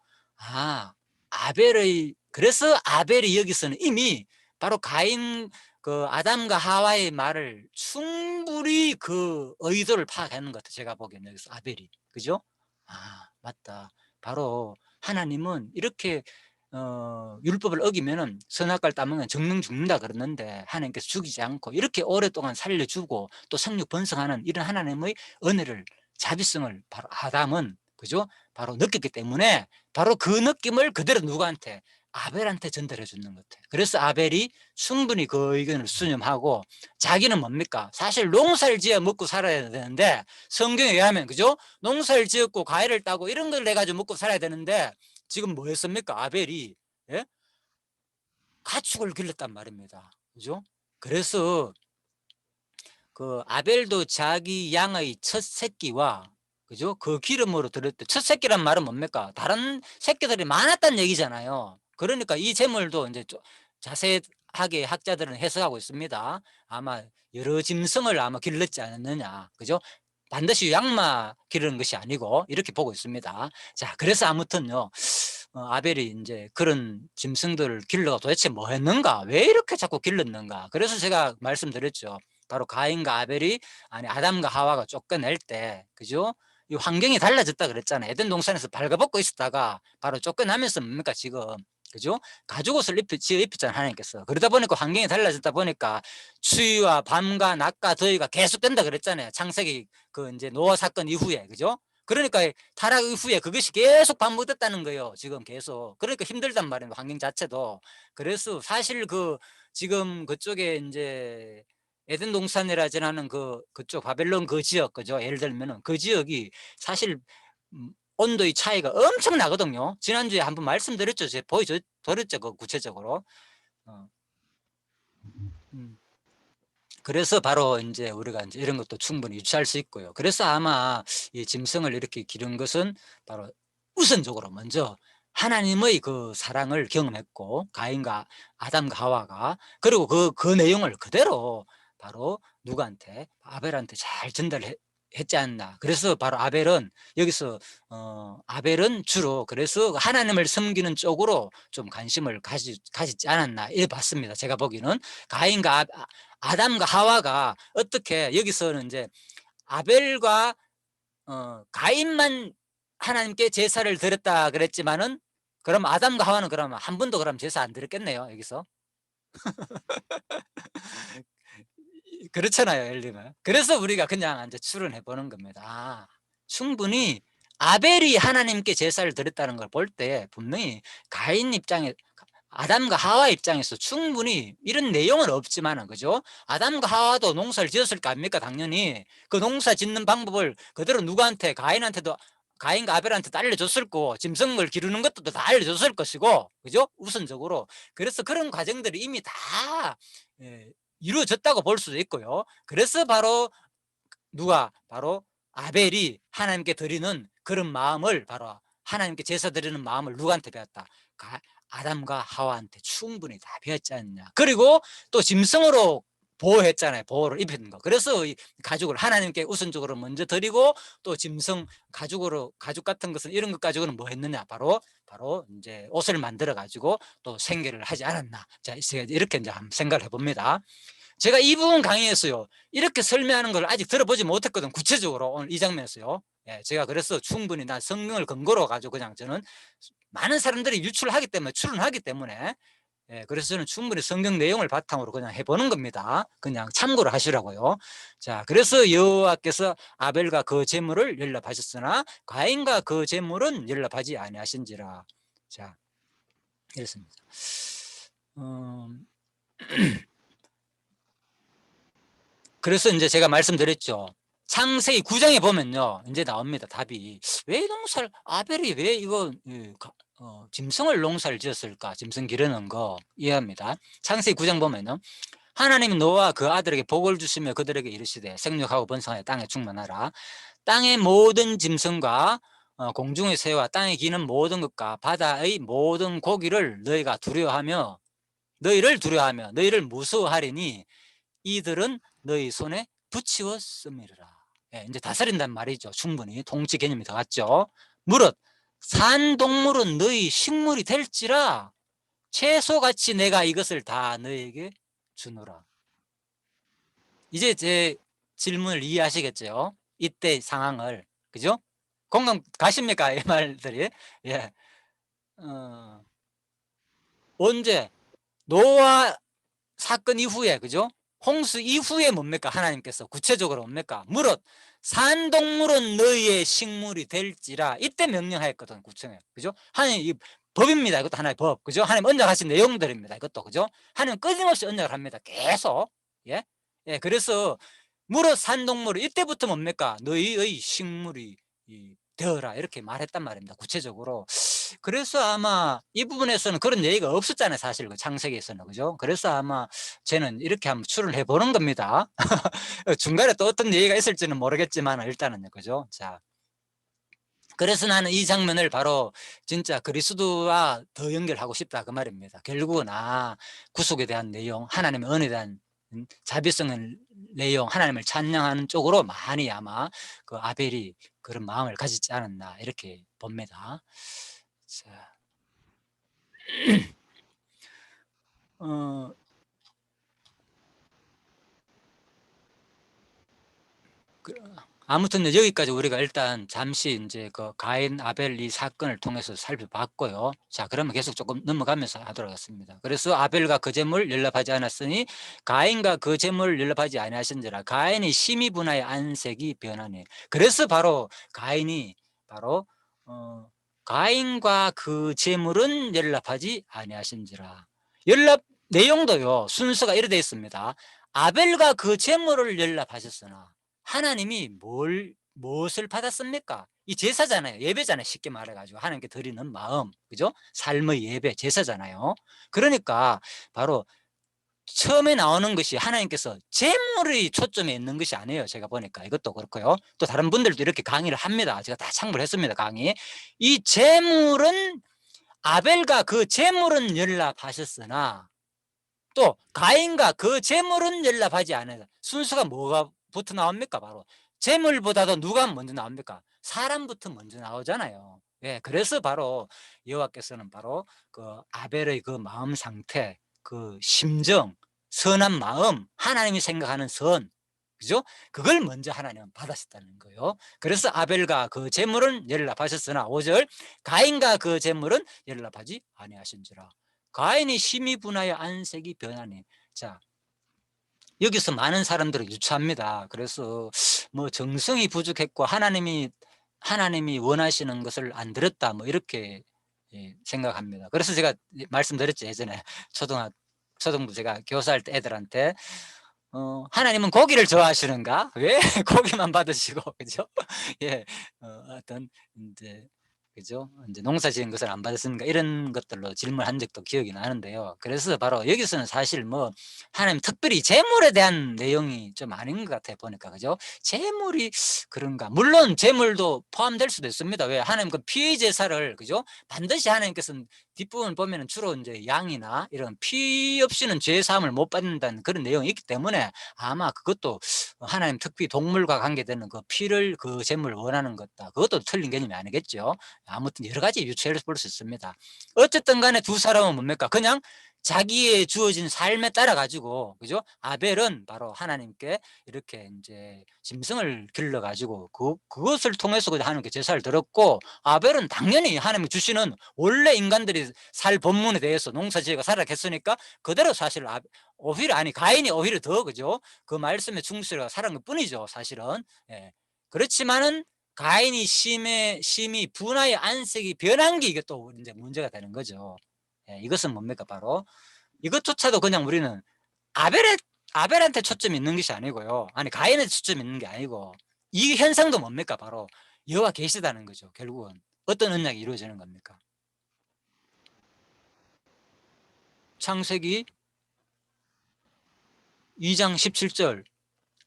그래서 아벨이 여기서는 이미 바로 가인 아담과 하와의 말을 충분히 그 의도를 파악하는 것 같아요. 제가 보기에는 여기서 아벨이. 그죠? 아, 맞다. 바로 하나님은 이렇게 율법을 어기면은 선악과를 따먹으면 정령 죽는다 그러는데 하나님께서 죽이지 않고 이렇게 오랫동안 살려주고 또 생육 번성하는 이런 하나님의 은혜를, 자비성을 바로 아담은, 그죠? 바로 느꼈기 때문에 바로 그 느낌을 그대로 누구한테? 아벨한테 전달해 주는 것 같아요. 그래서 아벨이 충분히 그 의견을 수렴하고 자기는 뭡니까? 사실 농사를 지어 먹고 살아야 되는데 성경에 의하면, 그죠? 농사를 지었고 과일을 따고 이런 걸 내가지고 먹고 살아야 되는데 지금 뭐 했습니까? 아벨이, 예? 가축을 길렀단 말입니다. 그죠? 그래서 그 아벨도 자기 양의 첫 새끼와, 그죠? 그 기름으로 드렸대. 첫 새끼란 말은 뭡니까? 다른 새끼들이 많았다는 얘기잖아요. 그러니까 이 제물도 이제 좀 자세하게 학자들은 해석하고 있습니다. 아마 여러 짐승을 아마 길렀지 않았느냐, 그죠? 반드시 양마 기르는 것이 아니고 이렇게 보고 있습니다. 자, 그래서 아무튼요, 아벨이 이제 그런 짐승들을 길러가 도대체 뭐 했는가? 왜 이렇게 자꾸 길렀는가? 그래서 제가 말씀드렸죠. 바로 가인과 아벨이, 아니 아담과 하와가 쫓겨낼 때, 그죠? 이 환경이 달라졌다 그랬잖아요. 에덴 동산에서 발가벗고 있었다가 바로 쫓겨나면서 뭡니까 지금, 그죠? 가죽옷을 지어 입혔잖아요, 하나님께서. 그러다 보니까 환경이 달라졌다 보니까 추위와 밤과 낮과 더위가 계속된다 그랬잖아요. 창세기 그 이제 노아 사건 이후에, 그죠? 그러니까 타락 이후에 그것이 계속 반복됐다는 거예요. 지금 계속. 그러니까 힘들단 말이에요, 환경 자체도. 그래서 사실 그 지금 그쪽에 이제 에덴 동산이라지 하는 그쪽 바벨론 그 지역, 그죠? 예를 들면은 그 지역이 사실 온도의 차이가 엄청 나거든요. 지난주에 한번 말씀드렸죠. 제가 보여드렸죠. 그 구체적으로. 어. 그래서 바로 이제 우리가 이제 이런 것도 충분히 유추할 수 있고요. 그래서 아마 이 짐승을 이렇게 기른 것은 바로 우선적으로 먼저 하나님의 그 사랑을 경험했고, 가인과 아담과 하와가, 그리고 그 내용을 그대로 바로 누구한테? 아벨한테 잘 전달했지 않나. 그래서 바로 아벨은 여기서 아벨은 주로 그래서 하나님을 섬기는 쪽으로 좀 관심을 가지지 않았나 이래 봤습니다. 제가 보기에는 가인과 아담과 하와가 어떻게 여기서는 이제 아벨과 가인만 하나님께 제사를 드렸다 그랬지만은, 그럼 아담과 하와는 그러면 한 번도 그럼 제사 안 드렸겠네요, 여기서. 그렇잖아요, 예를 들면. 그래서 우리가 그냥 이제 추론해 보는 겁니다. 아, 충분히 아벨이 하나님께 제사를 드렸다는 걸 볼 때 분명히 가인 입장에, 아담과 하와 입장에서 충분히 이런 내용은 없지만은, 그죠? 아담과 하와도 농사를 지었을 거 아닙니까? 당연히 그 농사 짓는 방법을 그대로 누구한테? 가인한테도, 가인과 아벨한테도 알려줬을 거고, 짐승을 기르는 것도 다 알려줬을 것이고, 그죠? 우선적으로. 그래서 그런 과정들이 이미 다 이루어졌다고 볼 수도 있고요. 그래서 바로 누가? 바로 아벨이 하나님께 드리는 그런 마음을, 바로 하나님께 제사 드리는 마음을 누구한테 배웠다? 아담과 하와한테 충분히 다 배웠지 않냐. 그리고 또 짐승으로 보호했잖아요. 보호를 입힌 거. 그래서 이 가죽을 하나님께 우선적으로 먼저 드리고, 또 짐승 가죽으로, 가죽 같은 것은 이런 것 가지고는 뭐 했느냐? 바로 이제 옷을 만들어 가지고 또 생계를 하지 않았나. 자, 이렇게 이제 한번 생각을 해봅니다. 제가 이 부분 강의에서요, 이렇게 설명하는 걸 아직 들어보지 못했거든, 구체적으로. 오늘 이 장면에서요. 예, 제가 그래서 충분히 나 성경을 근거로 가지고 그냥 저는 많은 사람들이 추론하기 때문에, 예, 그래서 저는 충분히 성경 내용을 바탕으로 그냥 해보는 겁니다. 그냥 참고를 하시라고요. 자, 그래서 여호와께서 아벨과 그 제물을 연락하셨으나 가인과 그 제물은 연락하지 아니하신지라. 자, 이렇습니다. 그래서 이제 제가 말씀드렸죠. 창세기 9장에 보면요, 이제 나옵니다. 답이. 왜 아벨이 왜 이거 짐승을 농사를 지었을까? 짐승 기르는 거 이해합니다. 창세기 9장 보면요, 하나님이 노아와 그 아들에게 복을 주시며 그들에게 이르시되 생육하고 번성하여 땅에 충만하라. 땅의 모든 짐승과 공중의 새와 땅에 기는 모든 것과 바다의 모든 고기를 너희를 두려워하며 너희를 무서워하리니 이들은 너희 손에 붙이었음이라. 예, 이제 다스린단 말이죠. 충분히 통치 개념이 들어갔죠. 무릇 산 동물은 너희 식물이 될지라 채소같이 내가 이것을 다 너희에게 주노라. 이제 제 질문을 이해하시겠죠? 이때 상황을, 그죠? 공감 가십니까? 이 말들이. 예. 언제? 노아 사건 이후에, 그죠? 홍수 이후에 뭡니까? 하나님께서 구체적으로 뭡니까? 무릇 산동물은 너희의 식물이 될지라, 이때 명령하였거든, 구체에. 그죠? 하나님, 이 법입니다. 이것도 하나의 법. 그죠? 하나님 언약하신 내용들입니다. 이것도. 그죠? 하나님 끊임없이 언약을 합니다. 계속. 예. 예. 그래서 무릇 산동물은 이때부터 뭡니까? 너희의 식물이 되어라. 이렇게 말했단 말입니다. 구체적으로. 그래서 아마 이 부분에서는 그런 얘기가 없었잖아요. 사실 그 창세기에서는. 그죠? 그래서 아마 저는 이렇게 한번 추론해 보는 겁니다. 중간에 또 어떤 얘기가 있을지는 모르겠지만 일단은요. 그죠? 자. 그래서 나는 이 장면을 바로 진짜 그리스도와 더 연결하고 싶다 그 말입니다. 결국은 구속에 대한 내용, 하나님의 은혜에 대한 자비성의 내용, 하나님을 찬양하는 쪽으로 많이 아마 그 아벨이 그런 마음을 가지지 않았나 이렇게 봅니다. 자, 아무튼 여기까지 우리가 일단 잠시 이제 그 가인 아벨 이 사건을 통해서 살펴봤고요. 자, 그러면 계속 조금 넘어가면서 하도록 하겠습니다. 그래서 아벨과 그 제물 연락하지 않았으니 가인과 그 제물 연락하지 아니하신지라. 가인이 심히 분하여 안색이 변하니. 그래서 바로 가인이 바로 가인과 그 제물은 연락하지 아니하신지라. 연락 내용도요 순서가 이렇게 되어 있습니다. 아벨과 그 제물을 연락하셨으나 하나님이 무엇을 받았습니까? 이 제사잖아요. 예배잖아요. 쉽게 말해가지고 하나님께 드리는 마음, 그죠? 삶의 예배, 제사잖아요. 그러니까 바로 처음에 나오는 것이 하나님께서 제물의 초점에 있는 것이 아니에요. 제가 보니까 이것도 그렇고요. 또 다른 분들도 이렇게 강의를 합니다. 제가 다 참고를 했습니다. 강의. 이 제물은 아벨과 그 제물은 연락하셨으나 또 가인과 그 제물은 연락하지 않아요. 순서가 뭐가부터 나옵니까? 바로 제물보다도 누가 먼저 나옵니까? 사람부터 먼저 나오잖아요. 예, 그래서 바로 여호와께서는 바로 그 아벨의 그 마음 상태, 그 심정, 선한 마음, 하나님이 생각하는 선, 그죠? 그걸 먼저 하나님은 받으셨다는 거예요. 그래서 아벨과 그 제물은 연락하셨으나 5절 가인과 그 제물은 연락하지 아니하신지라. 가인이 심히 분하여 안색이 변하니. 자, 여기서 많은 사람들은 유추합니다. 그래서 뭐 정성이 부족했고 하나님이 원하시는 것을 안 들었다 뭐 이렇게 생각합니다. 그래서 제가 말씀드렸죠. 예전에 초등부 제가 교사할 때 애들한테 하나님은 고기를 좋아하시는가? 왜 고기만 받으시고, 그죠? 예, 어떤 이제 그죠? 이제 농사 지은 것을 안 받았습니까? 이런 것들로 질문한 적도 기억이 나는데요. 그래서 바로 여기서는 사실 뭐 하나님 특별히 재물에 대한 내용이 좀 아닌 것 같아요. 보니까 그죠? 재물이 그런가? 물론 재물도 포함될 수도 있습니다. 왜 하나님 그 피 제사를 그죠? 반드시 하나님께서는 뒷부분 보면은 주로 이제 양이나 이런 피 없이는 죄 사함을 못 받는다는 그런 내용이 있기 때문에 아마 그것도 하나님 특히 동물과 관계되는 그 피를 그 재물을 원하는 것다. 그것도 틀린 개념이 아니겠죠. 아무튼 여러 가지 유추해를 볼 수 있습니다. 어쨌든 간에 두 사람은 뭡니까? 그냥 자기의 주어진 삶에 따라 가지고 그죠? 아벨은 바로 하나님께 이렇게 이제 짐승을 길러 가지고 그것을 통해서 하나님께 제사를 드렸고 아벨은 당연히 하나님이 주시는 원래 인간들이 살 본문에 대해서 농사지어가 살아갔으니까 그대로 사실 오히려 가인이 오히려 더 그죠? 그 말씀에 충실하고 살아간 것 뿐이죠, 사실은. 예. 그렇지만은 가인이 심히 분하여 안색이 변한 게 이게 또 이제 문제가 되는 거죠. 예, 이것은 뭡니까? 바로 이것조차도 그냥 우리는 아벨한테 초점이 있는 것이 아니고요. 아니 가인한테 초점이 있는 게 아니고 이 현상도 뭡니까? 바로 여호와 계시다는 거죠. 결국은 어떤 언약이 이루어지는 겁니까? 창세기 2장 17절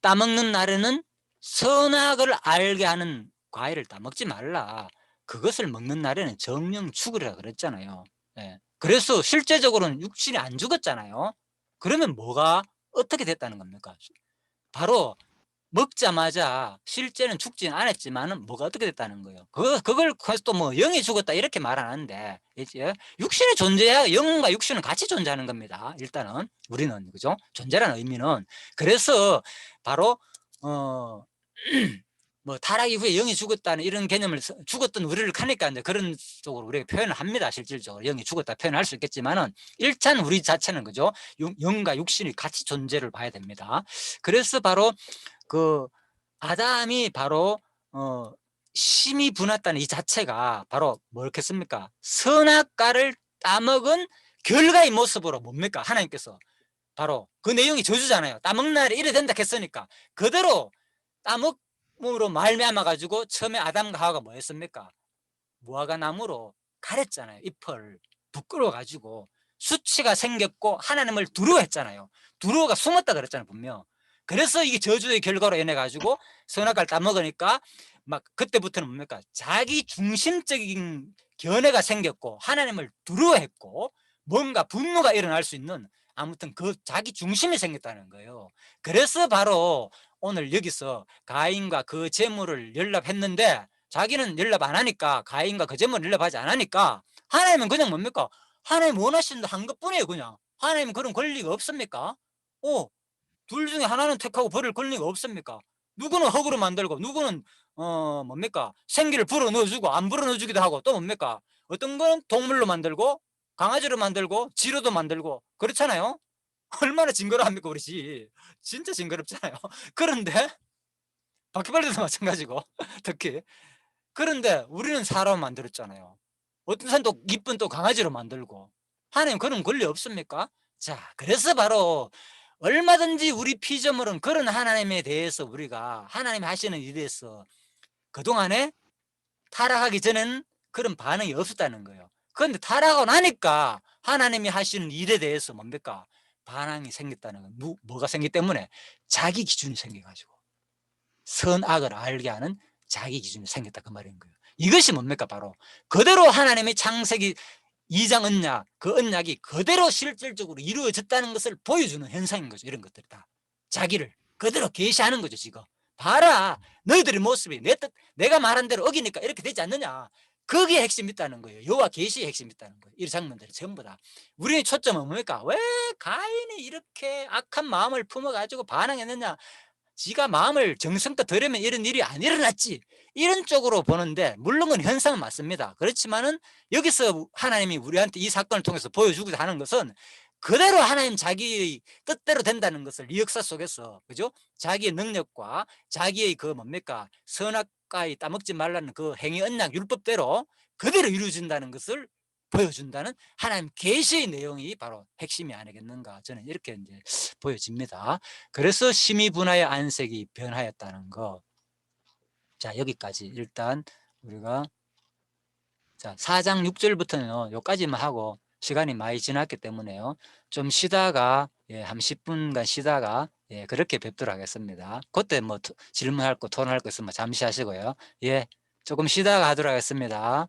따먹는 날에는 선악을 알게 하는 과일을 따먹지 말라. 그것을 먹는 날에는 정령 죽으리라 그랬잖아요. 예. 그래서 실제적으로는 육신이 안 죽었잖아요. 그러면 뭐가 어떻게 됐다는 겁니까? 바로 먹자마자 실제는 죽지는 않았지만은 뭐가 어떻게 됐다는 거예요. 그걸 또 뭐 영이 죽었다 이렇게 말 안 하는데 이제 육신이 존재야 영과 육신은 같이 존재하는 겁니다. 일단은 우리는 그죠? 존재라는 의미는 그래서 바로 뭐 타락 이후에 영이 죽었다는 이런 개념을 죽었던 우리를 하니까 이제 그런 쪽으로 우리가 표현을 합니다. 실질적으로 영이 죽었다 표현할 수 있겠지만은 일단 우리 자체는 그죠? 영과 육신이 같이 존재를 봐야 됩니다. 그래서 바로 그 아담이 바로 심히 분했다는 이 자체가 바로 뭐였겠습니까? 선악과를 따먹은 결과의 모습으로 뭡니까? 하나님께서 바로 그 내용이 저주잖아요. 따먹는 날에 이래 된다 했으니까 그대로 따먹음으로 말미암아 가지고 처음에 아담과 하와가 뭐 했습니까? 무화과 나무로 가렸잖아요. 잎을 부끄러워 가지고 수치가 생겼고 하나님을 두려워했잖아요. 두려워가 숨었다 그랬잖아요. 분명. 그래서 이게 저주의 결과로 인해 가지고 선악과를 따먹으니까 막 그때부터는 뭡니까? 자기 중심적인 견해가 생겼고 하나님을 두려워했고 뭔가 분노가 일어날 수 있는 아무튼 그 자기 중심이 생겼다는 거예요. 그래서 바로 오늘 여기서 가인과 그 재물을 연락했는데 자기는 연락 안 하니까 가인과 그 재물을 연락하지 않으니까 하나님은 그냥 뭡니까? 하나님 원하시는 한 것뿐이에요. 그냥 하나님은 그런 권리가 없습니까? 둘 중에 하나는 택하고 버릴 권리가 없습니까? 누구는 흙으로 만들고 누구는 뭡니까? 생기를 불어 넣어주고 안 불어 넣어주기도 하고 또 뭡니까? 어떤 건 동물로 만들고 강아지로 만들고 지로도 만들고 그렇잖아요. 얼마나 징그러합니까 우리 집. 진짜 징그럽잖아요. 그런데 바퀴벌레도 마찬가지고 특히 그런데 우리는 사람 만들었잖아요. 어떤 사람 또 이쁜 또 강아지로 만들고 하나님 그런 권리 없습니까? 자, 그래서 바로 얼마든지 우리 피조물은 그런 하나님에 대해서 우리가 하나님 하시는 일에 대해서 그동안에 타락하기 전에는 그런 반응이 없었다는 거예요. 그런데 타락하고 나니까 하나님이 하시는 일에 대해서 뭡니까? 반항이 생겼다는 거예요. 뭐가 생기 때문에? 자기 기준이 생겨가지고 선악을 알게 하는 자기 기준이 생겼다 그 말인 거예요. 이것이 뭡니까? 바로 그대로 하나님의 창세기 2장 언약, 그 언약이 그대로 실질적으로 이루어졌다는 것을 보여주는 현상인 거죠. 이런 것들이 다 자기를 그대로 계시하는 거죠. 지금 봐라, 너희들의 모습이 내 뜻, 내가 말한 대로 어기니까 이렇게 되지 않느냐. 거기에 핵심이 있다는 거예요. 여호와 계시의 핵심이 있다는 거예요. 이 장면들이 전부 다. 우리의 초점은 뭡니까? 왜 가인이 이렇게 악한 마음을 품어가지고 반항했느냐. 지가 마음을 정성껏 들으면 이런 일이 안 일어났지. 이런 쪽으로 보는데 물론 그 현상은 맞습니다. 그렇지만은 여기서 하나님이 우리한테 이 사건을 통해서 보여주고자 하는 것은 그대로 하나님 자기의 뜻대로 된다는 것을 이 역사 속에서 그죠? 자기의 능력과 자기의 그 뭡니까? 선악과에 따먹지 말라는 그 행위 언약 율법대로 그대로 이루어진다는 것을 보여준다는 하나님 계시의 내용이 바로 핵심이 아니겠는가 저는 이렇게 이제 보여집니다. 그래서 심히 분하여 안색이 변하였다는 거. 자, 여기까지 일단 우리가 자 4장 6절부터는 여기까지만 하고 시간이 많이 지났기 때문에요. 좀 쉬다가 한 10분간 쉬다가 그렇게 뵙도록 하겠습니다. 그때 뭐 질문할 거 토론할 거 있으면 잠시 하시고요. 조금 쉬다가 하도록 하겠습니다.